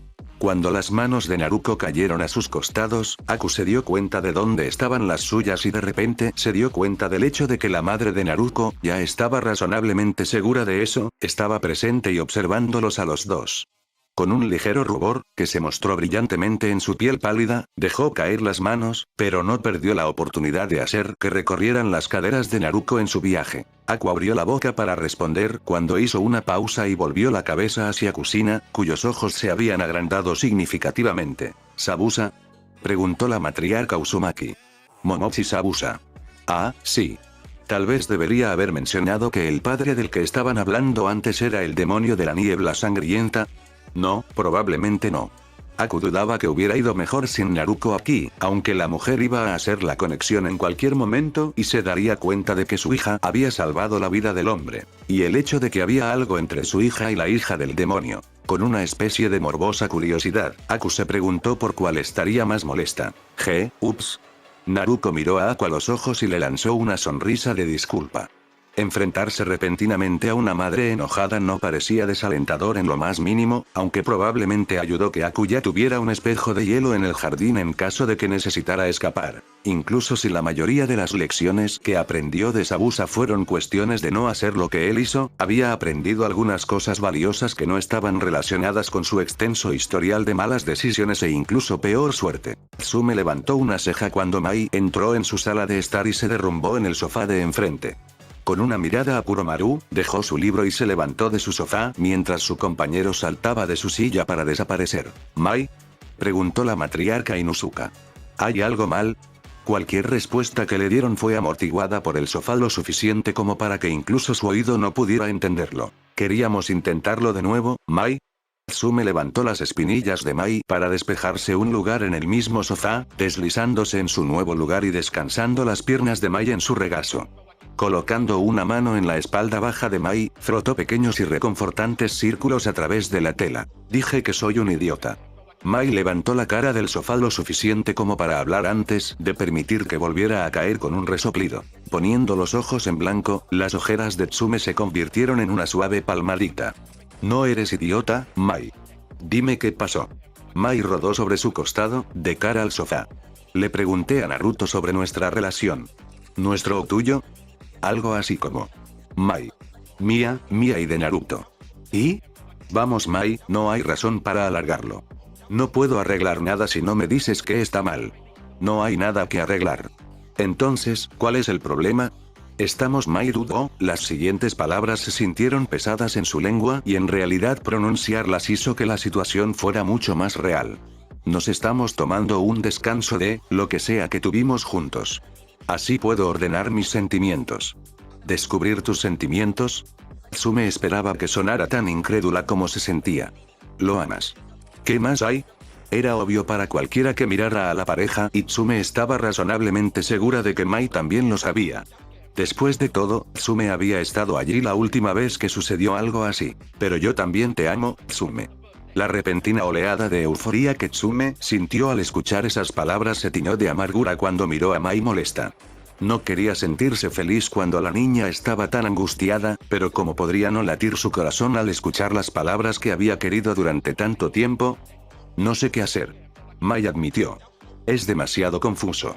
Cuando las manos de Naruto cayeron a sus costados, Aku se dio cuenta de dónde estaban las suyas y de repente se dio cuenta del hecho de que la madre de Naruto, ya estaba razonablemente segura de eso, estaba presente y observándolos a los dos. Con un ligero rubor, que se mostró brillantemente en su piel pálida, dejó caer las manos, pero no perdió la oportunidad de hacer que recorrieran las caderas de Naruto en su viaje. Aku abrió la boca para responder cuando hizo una pausa y volvió la cabeza hacia Kusina, cuyos ojos se habían agrandado significativamente. ¿Sabusa? Preguntó la matriarca Uzumaki. Momochi Sabusa. Ah, sí. Tal vez debería haber mencionado que el padre del que estaban hablando antes era el demonio de la niebla sangrienta. No, probablemente no. Aku dudaba que hubiera ido mejor sin Naruto aquí, aunque la mujer iba a hacer la conexión en cualquier momento y se daría cuenta de que su hija había salvado la vida del hombre. Y el hecho de que había algo entre su hija y la hija del demonio. Con una especie de morbosa curiosidad, Aku se preguntó por cuál estaría más molesta. Ups. Naruto miró a Aku a los ojos y le lanzó una sonrisa de disculpa. Enfrentarse repentinamente a una madre enojada no parecía desalentador en lo más mínimo, aunque probablemente ayudó que Aku ya tuviera un espejo de hielo en el jardín en caso de que necesitara escapar. Incluso si la mayoría de las lecciones que aprendió de Sabusa fueron cuestiones de no hacer lo que él hizo, había aprendido algunas cosas valiosas que no estaban relacionadas con su extenso historial de malas decisiones e incluso peor suerte. Tsume levantó una ceja cuando Mai entró en su sala de estar y se derrumbó en el sofá de enfrente. Con una mirada a Kuromaru, dejó su libro y se levantó de su sofá mientras su compañero saltaba de su silla para desaparecer. ¿Mai? Preguntó la matriarca Inuzuka. ¿Hay algo mal? Cualquier respuesta que le dieron fue amortiguada por el sofá lo suficiente como para que incluso su oído no pudiera entenderlo. ¿Queríamos intentarlo de nuevo, Mai? Tsume levantó las espinillas de Mai para despejarse un lugar en el mismo sofá, deslizándose en su nuevo lugar y descansando las piernas de Mai en su regazo. Colocando una mano en la espalda baja de Mai, frotó pequeños y reconfortantes círculos a través de la tela. Dije que soy un idiota. Mai levantó la cara del sofá lo suficiente como para hablar antes de permitir que volviera a caer con un resoplido. Poniendo los ojos en blanco, las ojeras de Tsume se convirtieron en una suave palmadita. No eres idiota, Mai. Dime qué pasó. Mai rodó sobre su costado, de cara al sofá. Le pregunté a Naruto sobre nuestra relación. ¿Nuestro o tuyo? Algo así como Mai. Mía y de Naruto. ¿Y? Vamos, Mai, no hay razón para alargarlo. No puedo arreglar nada si no me dices que está mal. No hay nada que arreglar. Entonces, ¿cuál es el problema? Estamos, Mai dudó, las siguientes palabras se sintieron pesadas en su lengua y en realidad pronunciarlas hizo que la situación fuera mucho más real. Nos estamos tomando un descanso de lo que sea que tuvimos juntos. Así puedo ordenar mis sentimientos. ¿Descubrir tus sentimientos? Tsume esperaba que sonara tan incrédula como se sentía. ¿Lo amas? ¿Qué más hay? Era obvio para cualquiera que mirara a la pareja y Tsume estaba razonablemente segura de que Mai también lo sabía. Después de todo, Tsume había estado allí la última vez que sucedió algo así. Pero yo también te amo, Tsume. La repentina oleada de euforia que Tsume sintió al escuchar esas palabras se tiñó de amargura cuando miró a Mai molesta. No quería sentirse feliz cuando la niña estaba tan angustiada, pero ¿cómo podría no latir su corazón al escuchar las palabras que había querido durante tanto tiempo? No sé qué hacer. Mai admitió. Es demasiado confuso.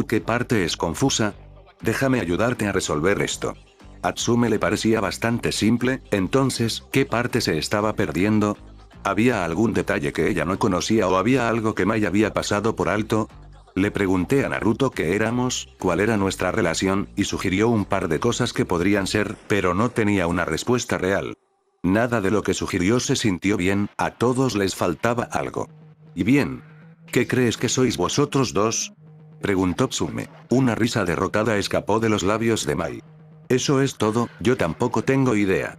¿Qué parte es confusa? Déjame ayudarte a resolver esto. A Tsume le parecía bastante simple, entonces, ¿qué parte se estaba perdiendo? ¿Había algún detalle que ella no conocía o había algo que Mai había pasado por alto? Le pregunté a Naruto qué éramos, cuál era nuestra relación, y sugirió un par de cosas que podrían ser, pero no tenía una respuesta real. Nada de lo que sugirió se sintió bien, a todos les faltaba algo. ¿Y bien? ¿Qué crees que sois vosotros dos? Preguntó Tsume. Una risa derrotada escapó de los labios de Mai. Eso es todo, yo tampoco tengo idea.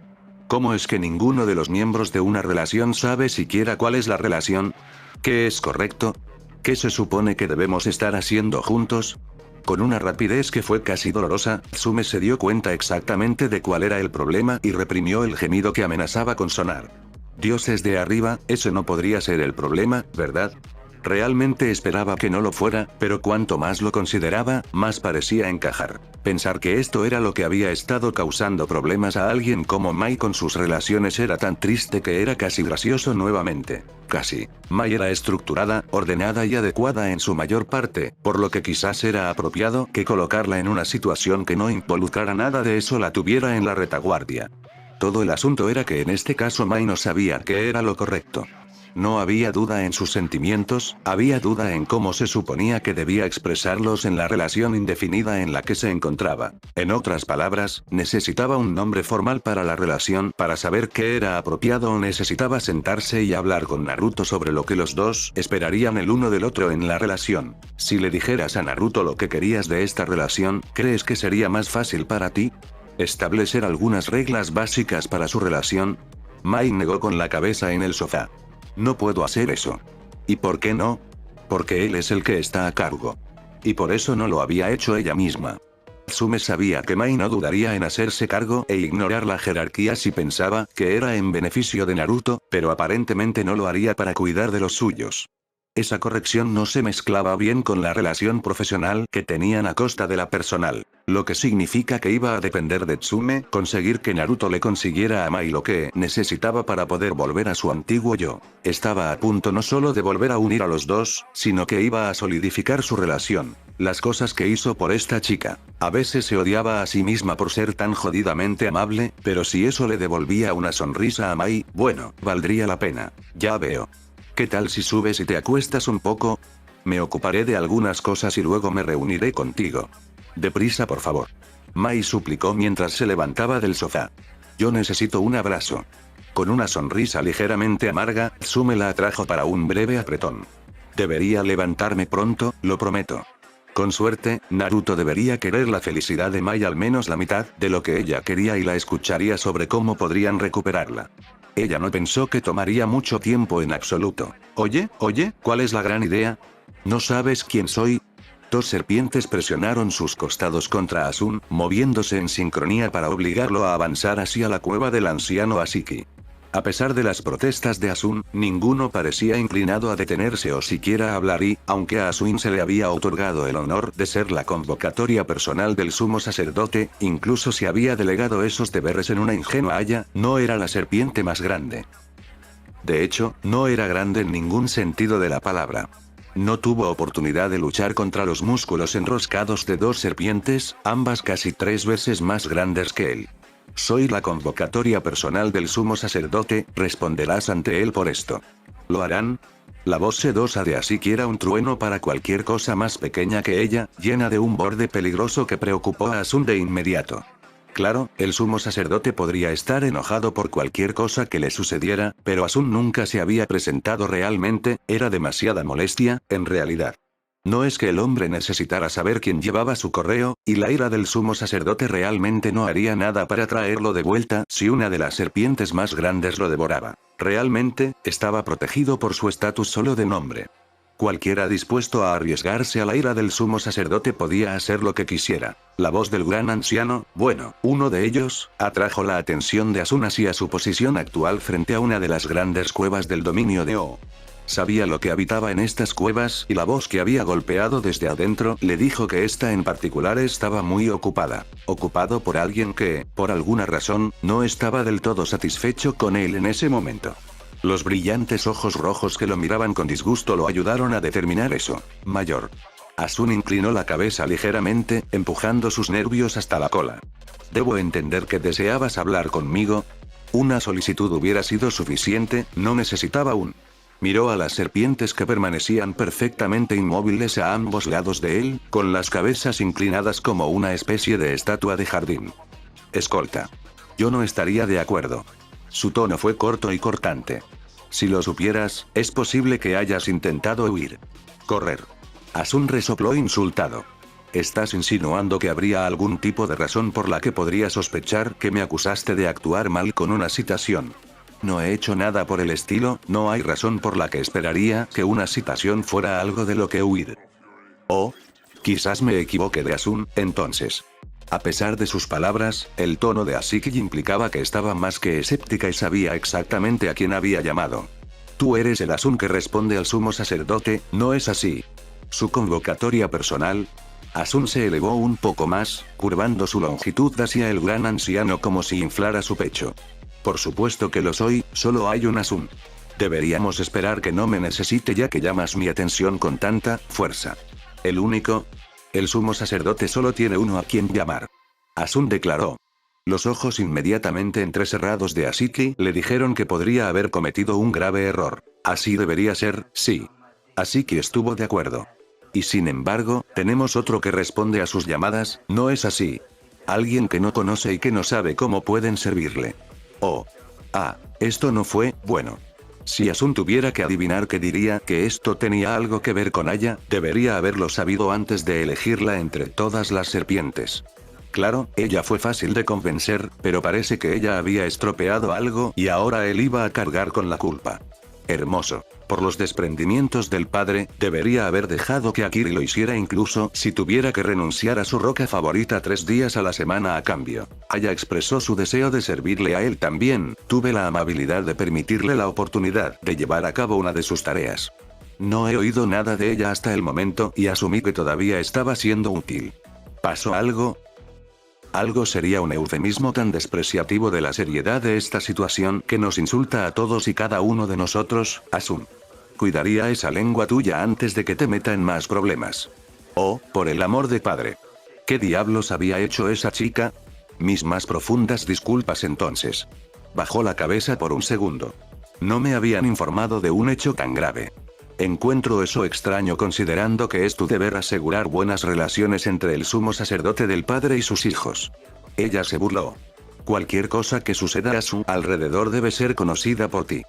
¿Cómo es que ninguno de los miembros de una relación sabe siquiera cuál es la relación? ¿Qué es correcto? ¿Qué se supone que debemos estar haciendo juntos? Con una rapidez que fue casi dolorosa, Tsume se dio cuenta exactamente de cuál era el problema y reprimió el gemido que amenazaba con sonar. Dioses de arriba, ese no podría ser el problema, ¿verdad? Realmente esperaba que no lo fuera, pero cuanto más lo consideraba, más parecía encajar. Pensar que esto era lo que había estado causando problemas a alguien como Mai con sus relaciones era tan triste que era casi gracioso nuevamente. Casi. Mai era estructurada, ordenada y adecuada en su mayor parte, por lo que quizás era apropiado que colocarla en una situación que no involucrara nada de eso la tuviera en la retaguardia. Todo el asunto era que en este caso Mai no sabía qué era lo correcto. No había duda en sus sentimientos, había duda en cómo se suponía que debía expresarlos en la relación indefinida en la que se encontraba. En otras palabras, necesitaba un nombre formal para la relación para saber qué era apropiado o necesitaba sentarse y hablar con Naruto sobre lo que los dos esperarían el uno del otro en la relación. Si le dijeras a Naruto lo que querías de esta relación, ¿crees que sería más fácil para ti? ¿Establecer algunas reglas básicas para su relación? Mai negó con la cabeza en el sofá. No puedo hacer eso. ¿Y por qué no? Porque él es el que está a cargo. Y por eso no lo había hecho ella misma. Tsume sabía que Mai no dudaría en hacerse cargo e ignorar la jerarquía si pensaba que era en beneficio de Naruto, pero aparentemente no lo haría para cuidar de los suyos. Esa corrección no se mezclaba bien con la relación profesional que tenían a costa de la personal, lo que significa que iba a depender de Tsume conseguir que Naruto le consiguiera a Mai lo que necesitaba para poder volver a su antiguo yo. Estaba a punto no solo de volver a unir a los dos, sino que iba a solidificar su relación. Las cosas que hizo por esta chica. A veces se odiaba a sí misma por ser tan jodidamente amable, pero si eso le devolvía una sonrisa a Mai, bueno, valdría la pena. Ya veo. ¿Qué tal si subes y te acuestas un poco? Me ocuparé de algunas cosas y luego me reuniré contigo. Deprisa, por favor. Mai suplicó mientras se levantaba del sofá. Yo necesito un abrazo. Con una sonrisa ligeramente amarga, Tsume la atrajo para un breve apretón. Debería levantarme pronto, lo prometo. Con suerte, Naruto debería querer la felicidad de Mai al menos la mitad de lo que ella quería y la escucharía sobre cómo podrían recuperarla. Ella no pensó que tomaría mucho tiempo en absoluto. Oye, ¿cuál es la gran idea? ¿No sabes quién soy? Dos serpientes presionaron sus costados contra Asun, moviéndose en sincronía para obligarlo a avanzar hacia la cueva del anciano Asiki. A pesar de las protestas de Asun, ninguno parecía inclinado a detenerse o siquiera a hablar y, aunque a Asun se le había otorgado el honor de ser la convocatoria personal del sumo sacerdote, incluso si había delegado esos deberes en una ingenua haya, no era la serpiente más grande. De hecho, no era grande en ningún sentido de la palabra. No tuvo oportunidad de luchar contra los músculos enroscados de dos serpientes, ambas casi 3 veces más grandes que él. Soy la convocatoria personal del sumo sacerdote, responderás ante él por esto. ¿Lo harán? La voz sedosa de Asiki era un trueno para cualquier cosa más pequeña que ella, llena de un borde peligroso que preocupó a Asun de inmediato. Claro, el sumo sacerdote podría estar enojado por cualquier cosa que le sucediera, pero Asun nunca se había presentado realmente, era demasiada molestia, en realidad. No es que el hombre necesitara saber quién llevaba su correo, y la ira del sumo sacerdote realmente no haría nada para traerlo de vuelta si una de las serpientes más grandes lo devoraba. Realmente, estaba protegido por su estatus solo de nombre. Cualquiera dispuesto a arriesgarse a la ira del sumo sacerdote podía hacer lo que quisiera. La voz del gran anciano, bueno, uno de ellos, atrajo la atención de Asun hacia su posición actual frente a una de las grandes cuevas del dominio de O. Sabía lo que habitaba en estas cuevas y la voz que había golpeado desde adentro le dijo que esta en particular estaba muy ocupada. Ocupado por alguien que, por alguna razón, no estaba del todo satisfecho con él en ese momento. Los brillantes ojos rojos que lo miraban con disgusto lo ayudaron a determinar eso. Mayor. Asun inclinó la cabeza ligeramente, empujando sus nervios hasta la cola. ¿Debo entender que deseabas hablar conmigo? Una solicitud hubiera sido suficiente, no necesitaba un... Miró a las serpientes que permanecían perfectamente inmóviles a ambos lados de él, con las cabezas inclinadas como una especie de estatua de jardín. Escolta. Yo no estaría de acuerdo. Su tono fue corto y cortante. Si lo supieras, es posible que hayas intentado huir. Correr. Asun resopló insultado. ¿Estás insinuando que habría algún tipo de razón por la que podría sospechar que me acusaste de actuar mal con una citación? No he hecho nada por el estilo, no hay razón por la que esperaría que una citación fuera algo de lo que huir. ¿Oh? Quizás me equivoque de Asun, entonces. A pesar de sus palabras, el tono de Asiki implicaba que estaba más que escéptica y sabía exactamente a quién había llamado. Tú eres el Asun que responde al sumo sacerdote, ¿no es así? ¿Su convocatoria personal? Asun se elevó un poco más, curvando su longitud hacia el gran anciano como si inflara su pecho. Por supuesto que lo soy, solo hay un Asun. Deberíamos esperar que no me necesite ya que llamas mi atención con tanta fuerza. ¿El único? El sumo sacerdote solo tiene uno a quien llamar. Asun declaró. Los ojos inmediatamente entrecerrados de Asiki le dijeron que podría haber cometido un grave error. Así debería ser, sí. Asiki estuvo de acuerdo. Y sin embargo, tenemos otro que responde a sus llamadas, ¿no es así? Alguien que no conoce y que no sabe cómo pueden servirle. Oh. Ah, esto no fue bueno. Si Asun tuviera que adivinar que diría que esto tenía algo que ver con Aya, debería haberlo sabido antes de elegirla entre todas las serpientes. Claro, ella fue fácil de convencer, pero parece que ella había estropeado algo y ahora él iba a cargar con la culpa. Hermoso. Por los desprendimientos del padre, debería haber dejado que Akiri lo hiciera incluso si tuviera que renunciar a su roca favorita 3 días a la semana a cambio. Aya expresó su deseo de servirle a él también, tuve la amabilidad de permitirle la oportunidad de llevar a cabo una de sus tareas. No he oído nada de ella hasta el momento y asumí que todavía estaba siendo útil. ¿Pasó algo? Algo sería un eufemismo tan despreciativo de la seriedad de esta situación que nos insulta a todos y cada uno de nosotros, Asun. Cuidaría esa lengua tuya antes de que te meta en más problemas. Oh, por el amor de padre. ¿Qué diablos había hecho esa chica? Mis más profundas disculpas entonces. Bajó la cabeza por un segundo. No me habían informado de un hecho tan grave. Encuentro eso extraño considerando que es tu deber asegurar buenas relaciones entre el sumo sacerdote del padre y sus hijos. Ella se burló. Cualquier cosa que suceda a su alrededor debe ser conocida por ti.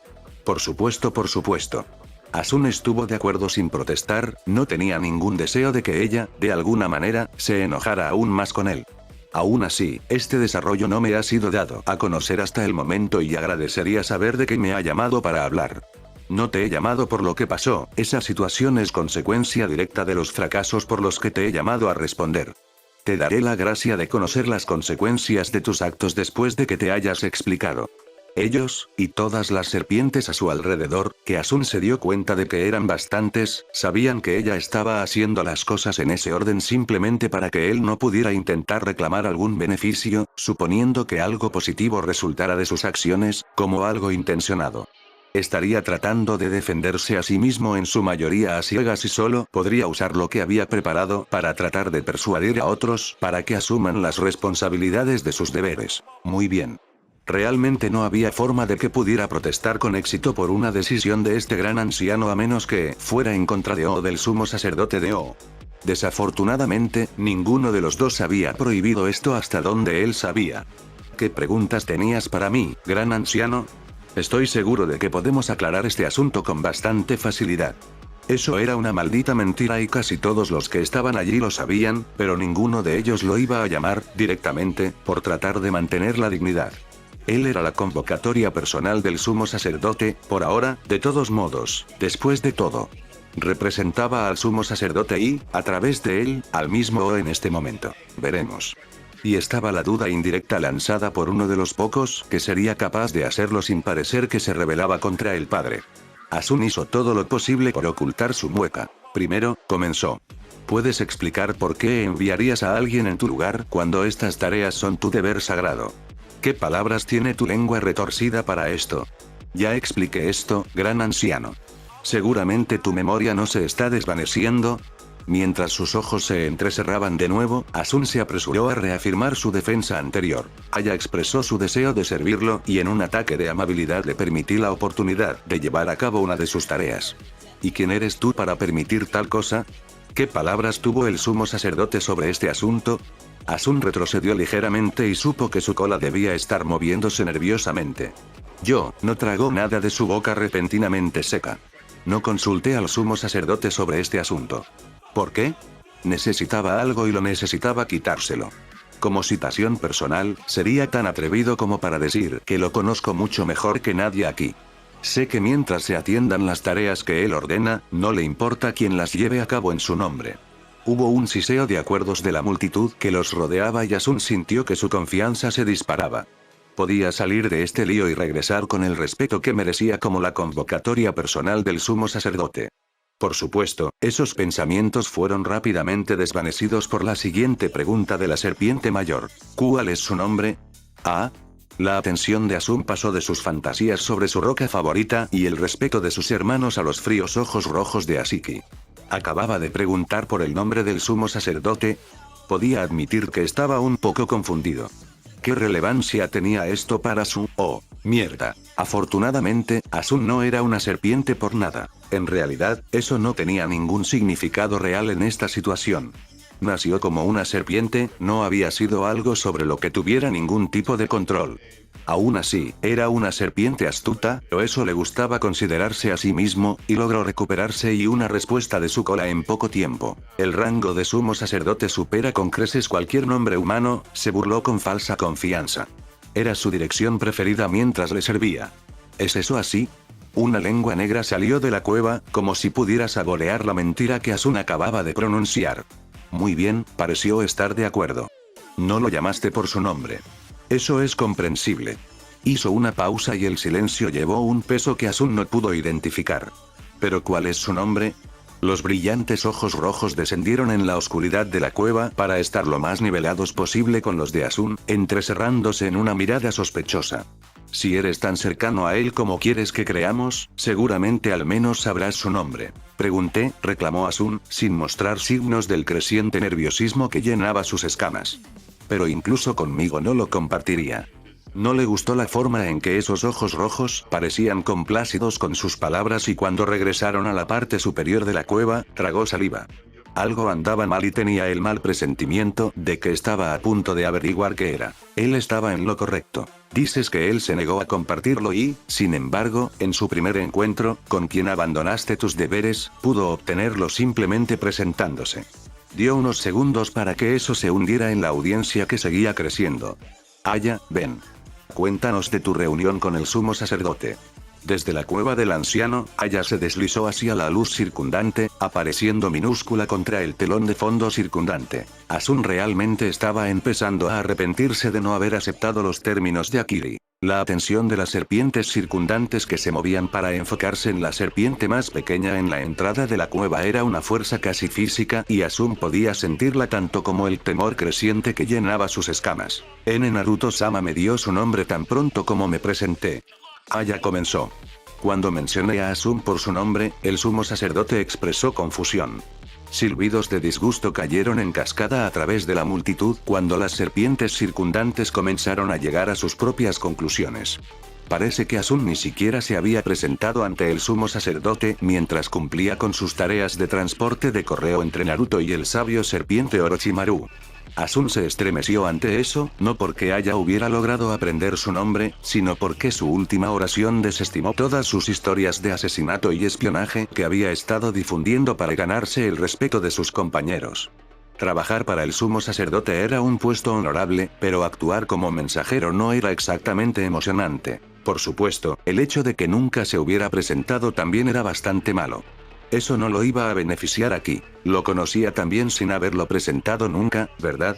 Por supuesto, por supuesto. Asun estuvo de acuerdo sin protestar, no tenía ningún deseo de que ella, de alguna manera, se enojara aún más con él. Aún así, este desarrollo no me ha sido dado a conocer hasta el momento y agradecería saber de qué me ha llamado para hablar. No te he llamado por lo que pasó, esa situación es consecuencia directa de los fracasos por los que te he llamado a responder. Te daré la gracia de conocer las consecuencias de tus actos después de que te hayas explicado. Ellos, y todas las serpientes a su alrededor, que Asun se dio cuenta de que eran bastantes, sabían que ella estaba haciendo las cosas en ese orden simplemente para que él no pudiera intentar reclamar algún beneficio, suponiendo que algo positivo resultara de sus acciones, como algo intencionado. Estaría tratando de defenderse a sí mismo en su mayoría a ciegas y solo podría usar lo que había preparado para tratar de persuadir a otros para que asuman las responsabilidades de sus deberes. Muy bien. Realmente no había forma de que pudiera protestar con éxito por una decisión de este gran anciano a menos que fuera en contra de O del sumo sacerdote de O. Desafortunadamente, ninguno de los dos había prohibido esto hasta donde él sabía. ¿Qué preguntas tenías para mí, gran anciano? Estoy seguro de que podemos aclarar este asunto con bastante facilidad. Eso era una maldita mentira y casi todos los que estaban allí lo sabían, pero ninguno de ellos lo iba a llamar, directamente, por tratar de mantener la dignidad. Él era la convocatoria personal del sumo sacerdote, por ahora, de todos modos, después de todo. Representaba al sumo sacerdote y, a través de él, al mismo O en este momento. Veremos. Y estaba la duda indirecta lanzada por uno de los pocos que sería capaz de hacerlo sin parecer que se rebelaba contra el padre. Asun hizo todo lo posible por ocultar su mueca. Primero, comenzó. ¿Puedes explicar por qué enviarías a alguien en tu lugar cuando estas tareas son tu deber sagrado? ¿Qué palabras tiene tu lengua retorcida para esto? Ya expliqué esto, gran anciano. Seguramente tu memoria no se está desvaneciendo. Mientras sus ojos se entrecerraban de nuevo, Asun se apresuró a reafirmar su defensa anterior. Aya expresó su deseo de servirlo y en un ataque de amabilidad le permití la oportunidad de llevar a cabo una de sus tareas. ¿Y quién eres tú para permitir tal cosa? ¿Qué palabras tuvo el sumo sacerdote sobre este asunto? Asun retrocedió ligeramente y supo que su cola debía estar moviéndose nerviosamente. Yo, no tragó nada de su boca repentinamente seca. No consulté al sumo sacerdote sobre este asunto. ¿Por qué? Necesitaba algo y lo necesitaba quitárselo. Como citación personal, sería tan atrevido como para decir que lo conozco mucho mejor que nadie aquí. Sé que mientras se atiendan las tareas que él ordena, no le importa quién las lleve a cabo en su nombre. Hubo un siseo de acuerdos de la multitud que los rodeaba y Asun sintió que su confianza se disparaba. Podía salir de este lío y regresar con el respeto que merecía como la convocatoria personal del sumo sacerdote. Por supuesto, esos pensamientos fueron rápidamente desvanecidos por la siguiente pregunta de la serpiente mayor. ¿Cuál es su nombre? Ah. La atención de Asun pasó de sus fantasías sobre su roca favorita y el respeto de sus hermanos a los fríos ojos rojos de Asiki. Acababa de preguntar por el nombre del sumo sacerdote. Podía admitir que estaba un poco confundido. ¿Qué relevancia tenía esto para Asun? Oh, mierda. Afortunadamente, Asun no era una serpiente por nada. En realidad, eso no tenía ningún significado real en esta situación. Nació como una serpiente, no había sido algo sobre lo que tuviera ningún tipo de control. Aún así, era una serpiente astuta, o eso le gustaba considerarse a sí mismo, y logró recuperarse y una respuesta de su cola en poco tiempo. El rango de sumo sacerdote supera con creces cualquier nombre humano, se burló con falsa confianza. Era su dirección preferida mientras le servía. ¿Es eso así? Una lengua negra salió de la cueva, como si pudiera saborear la mentira que Asun acababa de pronunciar. Muy bien, pareció estar de acuerdo. No lo llamaste por su nombre. Eso es comprensible. Hizo una pausa y el silencio llevó un peso que Asun no pudo identificar. ¿Pero cuál es su nombre? Los brillantes ojos rojos descendieron en la oscuridad de la cueva para estar lo más nivelados posible con los de Asun, entrecerrándose en una mirada sospechosa. Si eres tan cercano a él como quieres que creamos, seguramente al menos sabrás su nombre. Pregunté, reclamó Asun, sin mostrar signos del creciente nerviosismo que llenaba sus escamas. Pero incluso conmigo no lo compartiría. No le gustó la forma en que esos ojos rojos parecían complácidos con sus palabras y cuando regresaron a la parte superior de la cueva, tragó saliva. Algo andaba mal y tenía el mal presentimiento de que estaba a punto de averiguar qué era. Él estaba en lo correcto. Dices que él se negó a compartirlo y, sin embargo, en su primer encuentro, con quien abandonaste tus deberes, pudo obtenerlo simplemente presentándose. Dio unos segundos para que eso se hundiera en la audiencia que seguía creciendo. Aya, ven. Cuéntanos de tu reunión con el sumo sacerdote. Desde la cueva del anciano, Aya se deslizó hacia la luz circundante, apareciendo minúscula contra el telón de fondo circundante. Asun realmente estaba empezando a arrepentirse de no haber aceptado los términos de Akiri. La atención de las serpientes circundantes que se movían para enfocarse en la serpiente más pequeña en la entrada de la cueva era una fuerza casi física y Asun podía sentirla tanto como el temor creciente que llenaba sus escamas. Naruto-sama me dio su nombre tan pronto como me presenté. Aya comenzó. Cuando mencioné a Asun por su nombre, el sumo sacerdote expresó confusión. Silbidos de disgusto cayeron en cascada a través de la multitud cuando las serpientes circundantes comenzaron a llegar a sus propias conclusiones. Parece que Asun ni siquiera se había presentado ante el sumo sacerdote mientras cumplía con sus tareas de transporte de correo entre Naruto y el sabio serpiente Orochimaru. Asun se estremeció ante eso, no porque Aya hubiera logrado aprender su nombre, sino porque su última oración desestimó todas sus historias de asesinato y espionaje que había estado difundiendo para ganarse el respeto de sus compañeros. Trabajar para el sumo sacerdote era un puesto honorable, pero actuar como mensajero no era exactamente emocionante. Por supuesto, el hecho de que nunca se hubiera presentado también era bastante malo. Eso no lo iba a beneficiar aquí. Lo conocía también sin haberlo presentado nunca, ¿verdad?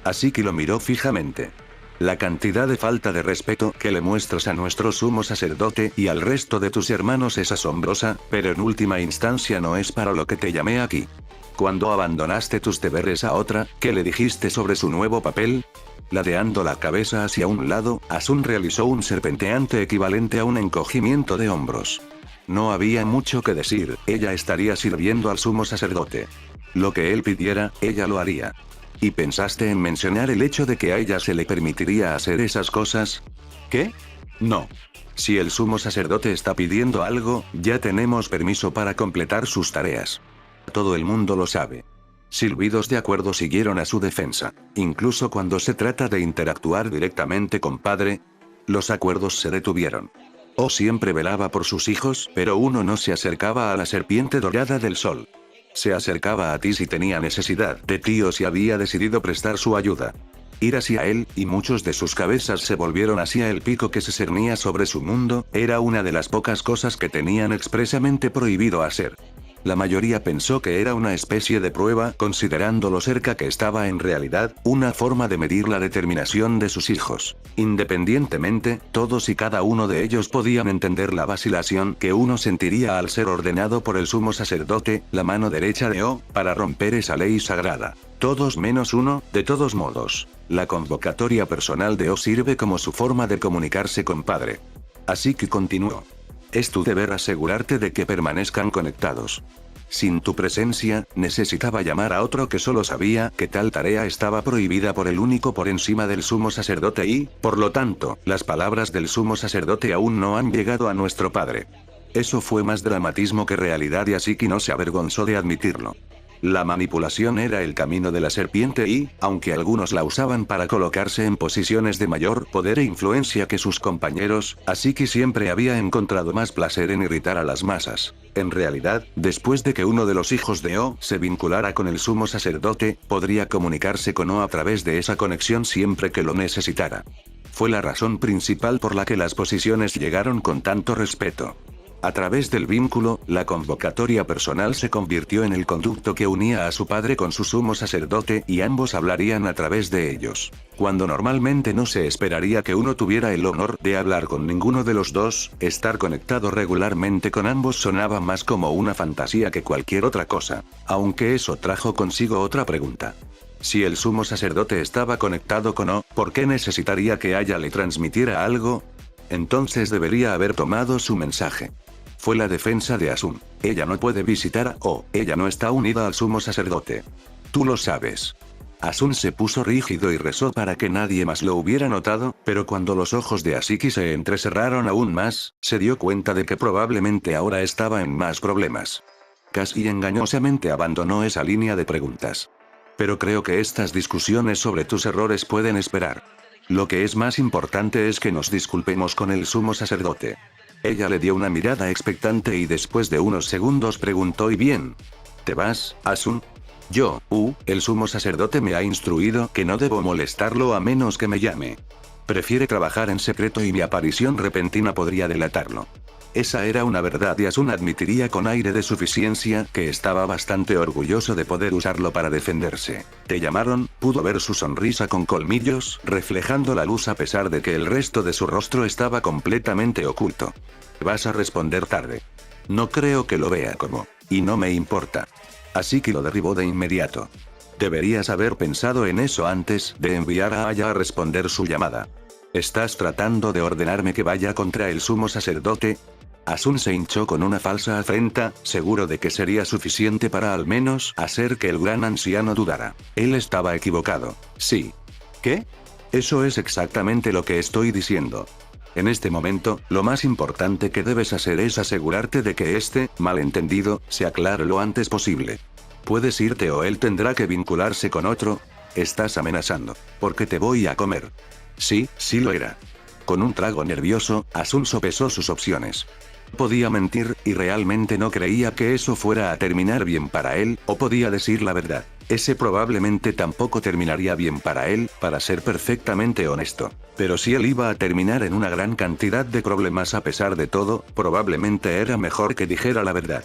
Así que lo miró fijamente. La cantidad de falta de respeto que le muestras a nuestro sumo sacerdote y al resto de tus hermanos es asombrosa, pero en última instancia no es para lo que te llamé aquí. Cuando abandonaste tus deberes a otra, ¿qué le dijiste sobre su nuevo papel? Ladeando la cabeza hacia un lado, Asun realizó un serpenteante equivalente a un encogimiento de hombros. No había mucho que decir, ella estaría sirviendo al sumo sacerdote. Lo que él pidiera, ella lo haría. ¿Y pensaste en mencionar el hecho de que a ella se le permitiría hacer esas cosas? ¿Qué? No. Si el sumo sacerdote está pidiendo algo, ya tenemos permiso para completar sus tareas. Todo el mundo lo sabe. Silbidos de acuerdo siguieron a su defensa. Incluso cuando se trata de interactuar directamente con padre, los acuerdos se detuvieron. O siempre velaba por sus hijos, pero uno no se acercaba a la serpiente dorada del sol. Se acercaba a ti si tenía necesidad de ti o si había decidido prestar su ayuda. Ir hacia él, y muchos de sus cabezas se volvieron hacia el pico que se cernía sobre su mundo, era una de las pocas cosas que tenían expresamente prohibido hacer. La mayoría pensó que era una especie de prueba, considerando lo cerca que estaba en realidad, una forma de medir la determinación de sus hijos. Independientemente, todos y cada uno de ellos podían entender la vacilación que uno sentiría al ser ordenado por el sumo sacerdote, la mano derecha de O, para romper esa ley sagrada. Todos menos uno, de todos modos. La convocatoria personal de O sirve como su forma de comunicarse con Padre. Así que continuó. Es tu deber asegurarte de que permanezcan conectados. Sin tu presencia, necesitaba llamar a otro que solo sabía que tal tarea estaba prohibida por el único por encima del sumo sacerdote y, por lo tanto, las palabras del sumo sacerdote aún no han llegado a nuestro Padre. Eso fue más dramatismo que realidad y Asiki no se avergonzó de admitirlo. La manipulación era el camino de la serpiente y, aunque algunos la usaban para colocarse en posiciones de mayor poder e influencia que sus compañeros, Asiki siempre había encontrado más placer en irritar a las masas. En realidad, después de que uno de los hijos de O se vinculara con el sumo sacerdote, podría comunicarse con O a través de esa conexión siempre que lo necesitara. Fue la razón principal por la que las posiciones llegaron con tanto respeto. A través del vínculo, la convocatoria personal se convirtió en el conducto que unía a su padre con su sumo sacerdote y ambos hablarían a través de ellos. Cuando normalmente no se esperaría que uno tuviera el honor de hablar con ninguno de los dos, estar conectado regularmente con ambos sonaba más como una fantasía que cualquier otra cosa. Aunque eso trajo consigo otra pregunta. Si el sumo sacerdote estaba conectado con O, ¿por qué necesitaría que Aya le transmitiera algo? Entonces debería haber tomado su mensaje. Fue la defensa de Asun. Ella no puede visitar a O, ella no está unida al sumo sacerdote. Tú lo sabes. Asun se puso rígido y rezó para que nadie más lo hubiera notado, pero cuando los ojos de Asiki se entrecerraron aún más, se dio cuenta de que probablemente ahora estaba en más problemas. Casi engañosamente abandonó esa línea de preguntas. Pero creo que estas discusiones sobre tus errores pueden esperar. Lo que es más importante es que nos disculpemos con el sumo sacerdote. Ella le dio una mirada expectante y después de unos segundos preguntó: ¿y bien? ¿Te vas, Asun? Yo, el sumo sacerdote me ha instruido que no debo molestarlo a menos que me llame. Prefiere trabajar en secreto y mi aparición repentina podría delatarlo. Esa era una verdad y Asun admitiría con aire de suficiencia que estaba bastante orgulloso de poder usarlo para defenderse. ¿Te llamaron? Pudo ver su sonrisa con colmillos, reflejando la luz a pesar de que el resto de su rostro estaba completamente oculto. Vas a responder tarde. No creo que lo vea como. Y no me importa. Así que lo derribó de inmediato. Deberías haber pensado en eso antes de enviar a Aya a responder su llamada. ¿Estás tratando de ordenarme que vaya contra el sumo sacerdote? Asun se hinchó con una falsa afrenta, seguro de que sería suficiente para al menos hacer que el gran anciano dudara. Él estaba equivocado. Sí. ¿Qué? Eso es exactamente lo que estoy diciendo. En este momento, lo más importante que debes hacer es asegurarte de que este malentendido se aclare lo antes posible. Puedes irte o él tendrá que vincularse con otro. Estás amenazando. Porque te voy a comer. Sí, sí lo era. Con un trago nervioso, Asun sopesó sus opciones. Podía mentir, y realmente no creía que eso fuera a terminar bien para él, o podía decir la verdad. Ese probablemente tampoco terminaría bien para él, para ser perfectamente honesto. Pero si él iba a terminar en una gran cantidad de problemas a pesar de todo, probablemente era mejor que dijera la verdad.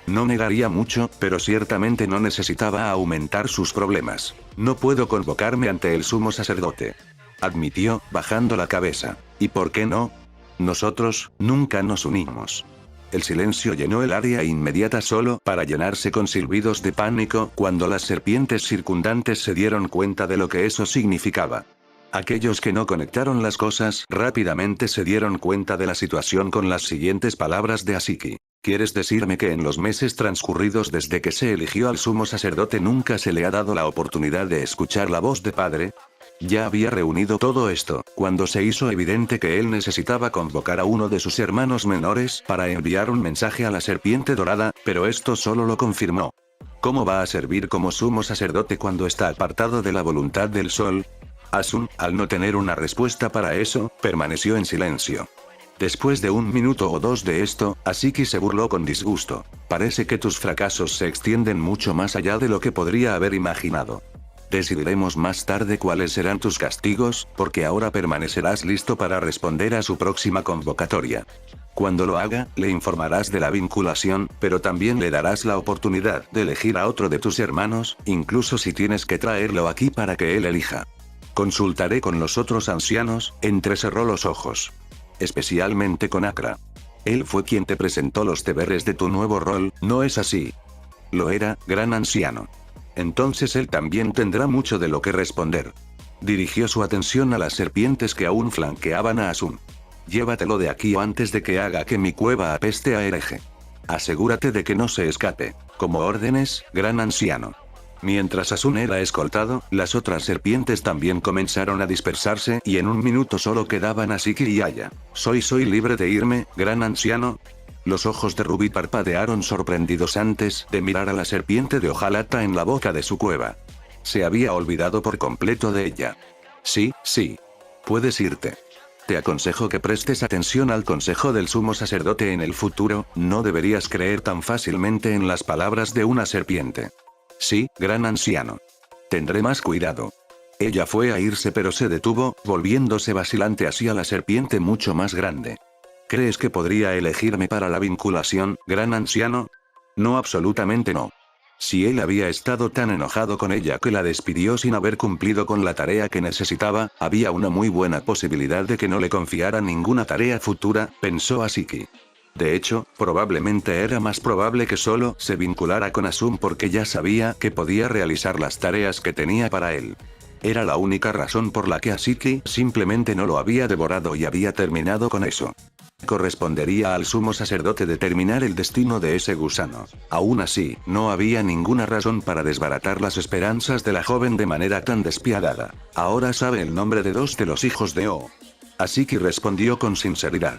No negaría mucho, pero ciertamente no necesitaba aumentar sus problemas. No puedo convocarme ante el sumo sacerdote. Admitió, bajando la cabeza. ¿Y por qué no? Nosotros, nunca nos unimos. El silencio llenó el área inmediata solo para llenarse con silbidos de pánico cuando las serpientes circundantes se dieron cuenta de lo que eso significaba. Aquellos que no conectaron las cosas rápidamente se dieron cuenta de la situación con las siguientes palabras de Asiki. ¿Quieres decirme que en los meses transcurridos desde que se eligió al sumo sacerdote nunca se le ha dado la oportunidad de escuchar la voz de padre? Ya había reunido todo esto, cuando se hizo evidente que él necesitaba convocar a uno de sus hermanos menores para enviar un mensaje a la serpiente dorada, pero esto solo lo confirmó. ¿Cómo va a servir como sumo sacerdote cuando está apartado de la voluntad del sol? Asun, al no tener una respuesta para eso, permaneció en silencio. Después de un minuto o dos de esto, Asiki se burló con disgusto. Parece que tus fracasos se extienden mucho más allá de lo que podría haber imaginado. Decidiremos más tarde cuáles serán tus castigos, porque ahora permanecerás listo para responder a su próxima convocatoria. Cuando lo haga, le informarás de la vinculación, pero también le darás la oportunidad de elegir a otro de tus hermanos, incluso si tienes que traerlo aquí para que él elija. Consultaré con los otros ancianos, entrecerró los ojos. Especialmente con Akra. Él fue quien te presentó los deberes de tu nuevo rol, ¿no es así? Lo era, gran anciano. Entonces él también tendrá mucho de lo que responder. Dirigió su atención a las serpientes que aún flanqueaban a Asun. Llévatelo de aquí antes de que haga que mi cueva apeste a hereje. Asegúrate de que no se escape. Como órdenes, gran anciano. Mientras Asun era escoltado, las otras serpientes también comenzaron a dispersarse y en un minuto solo quedaban Asiki y Aya. ¿Soy libre de irme, gran anciano? Los ojos de Ruby parpadearon sorprendidos antes de mirar a la serpiente de hojalata en la boca de su cueva. Se había olvidado por completo de ella. Sí. Puedes irte. Te aconsejo que prestes atención al consejo del sumo sacerdote en el futuro, no deberías creer tan fácilmente en las palabras de una serpiente. Sí, gran anciano. Tendré más cuidado. Ella fue a irse pero se detuvo, volviéndose vacilante hacia la serpiente mucho más grande. ¿Crees que podría elegirme para la vinculación, gran anciano? No, absolutamente no. Si él había estado tan enojado con ella que la despidió sin haber cumplido con la tarea que necesitaba, había una muy buena posibilidad de que no le confiara ninguna tarea futura, pensó Asiki. De hecho, probablemente era más probable que solo se vinculara con Asun porque ya sabía que podía realizar las tareas que tenía para él. Era la única razón por la que Asiki simplemente no lo había devorado y había terminado con eso. Correspondería al sumo sacerdote determinar el destino de ese gusano. Aún así, no había ninguna razón para desbaratar las esperanzas de la joven de manera tan despiadada. Ahora sabe el nombre de 2 de los hijos de O. Asiki respondió con sinceridad.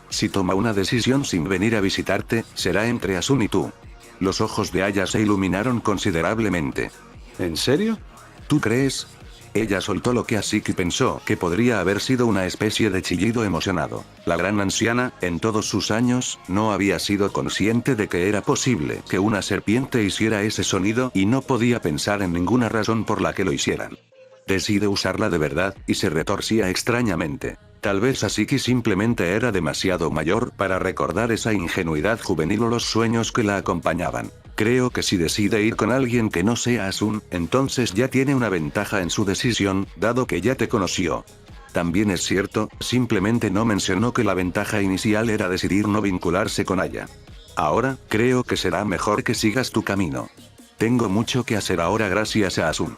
Si toma una decisión sin venir a visitarte, será entre Asun y tú. Los ojos de Aya se iluminaron considerablemente. ¿En serio? ¿Tú crees? Ella soltó lo que Asiki pensó que podría haber sido una especie de chillido emocionado. La gran anciana, en todos sus años, no había sido consciente de que era posible que una serpiente hiciera ese sonido y no podía pensar en ninguna razón por la que lo hicieran. Decide usarla de verdad, y se retorcía extrañamente. Tal vez Asiki simplemente era demasiado mayor para recordar esa ingenuidad juvenil o los sueños que la acompañaban. Creo que si decide ir con alguien que no sea Asun, entonces ya tiene una ventaja en su decisión, dado que ya te conoció. También es cierto, simplemente no mencionó que la ventaja inicial era decidir no vincularse con Aya. Ahora, creo que será mejor que sigas tu camino. Tengo mucho que hacer ahora gracias a Asun.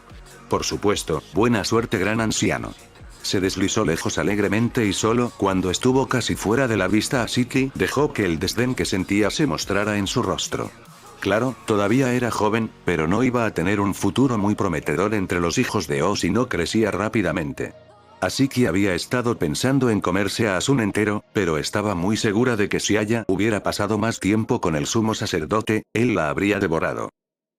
Por supuesto, buena suerte gran anciano. Se deslizó lejos alegremente y solo cuando estuvo casi fuera de la vista Asiki dejó que el desdén que sentía se mostrara en su rostro. Claro, todavía era joven, pero no iba a tener un futuro muy prometedor entre los hijos de O si no crecía rápidamente. Asiki había estado pensando en comerse a Asun entero, pero estaba muy segura de que si Aya hubiera pasado más tiempo con el sumo sacerdote, él la habría devorado.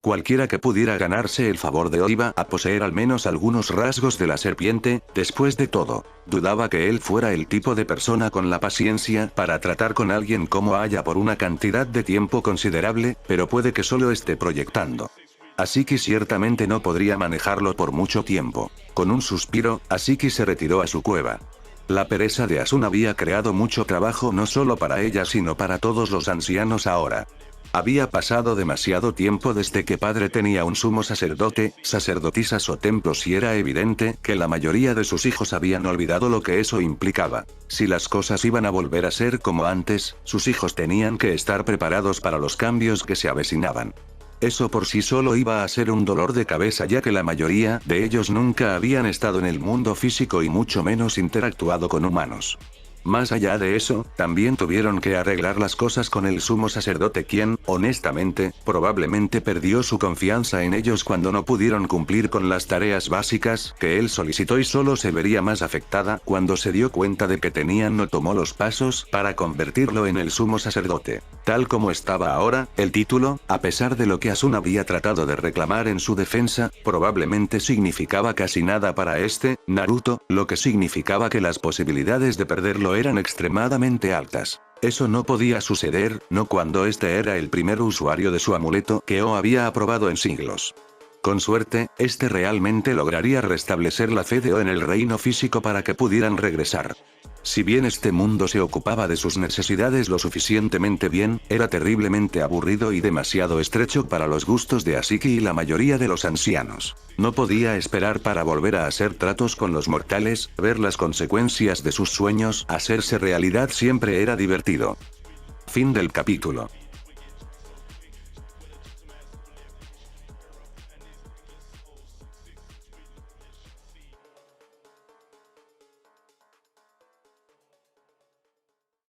Cualquiera que pudiera ganarse el favor de O iba a poseer al menos algunos rasgos de la serpiente, después de todo. Dudaba que él fuera el tipo de persona con la paciencia para tratar con alguien como Aya por una cantidad de tiempo considerable, pero puede que solo esté proyectando. Asiki ciertamente no podría manejarlo por mucho tiempo. Con un suspiro, Asiki se retiró a su cueva. La pereza de Asun había creado mucho trabajo no solo para ella sino para todos los ancianos ahora. Había pasado demasiado tiempo desde que padre tenía un sumo sacerdote, sacerdotisas o templos y era evidente que la mayoría de sus hijos habían olvidado lo que eso implicaba. Si las cosas iban a volver a ser como antes, sus hijos tenían que estar preparados para los cambios que se avecinaban. Eso por sí solo iba a ser un dolor de cabeza ya que la mayoría de ellos nunca habían estado en el mundo físico y mucho menos interactuado con humanos. Más allá de eso, también tuvieron que arreglar las cosas con el sumo sacerdote quien, honestamente, probablemente perdió su confianza en ellos cuando no pudieron cumplir con las tareas básicas que él solicitó y solo se vería más afectada cuando se dio cuenta de que tenían no tomó los pasos para convertirlo en el sumo sacerdote. Tal como estaba ahora, el título, a pesar de lo que Asun había tratado de reclamar en su defensa, probablemente significaba casi nada para Naruto, lo que significaba que las posibilidades de perderlo eran extremadamente altas. Eso no podía suceder, no cuando era el primer usuario de su amuleto que O había aprobado en siglos. Con suerte, este realmente lograría restablecer la fe de O en el reino físico para que pudieran regresar. Si bien este mundo se ocupaba de sus necesidades lo suficientemente bien, era terriblemente aburrido y demasiado estrecho para los gustos de Asiki y la mayoría de los ancianos. No podía esperar para volver a hacer tratos con los mortales, ver las consecuencias de sus sueños, hacerse realidad siempre era divertido. Fin del capítulo.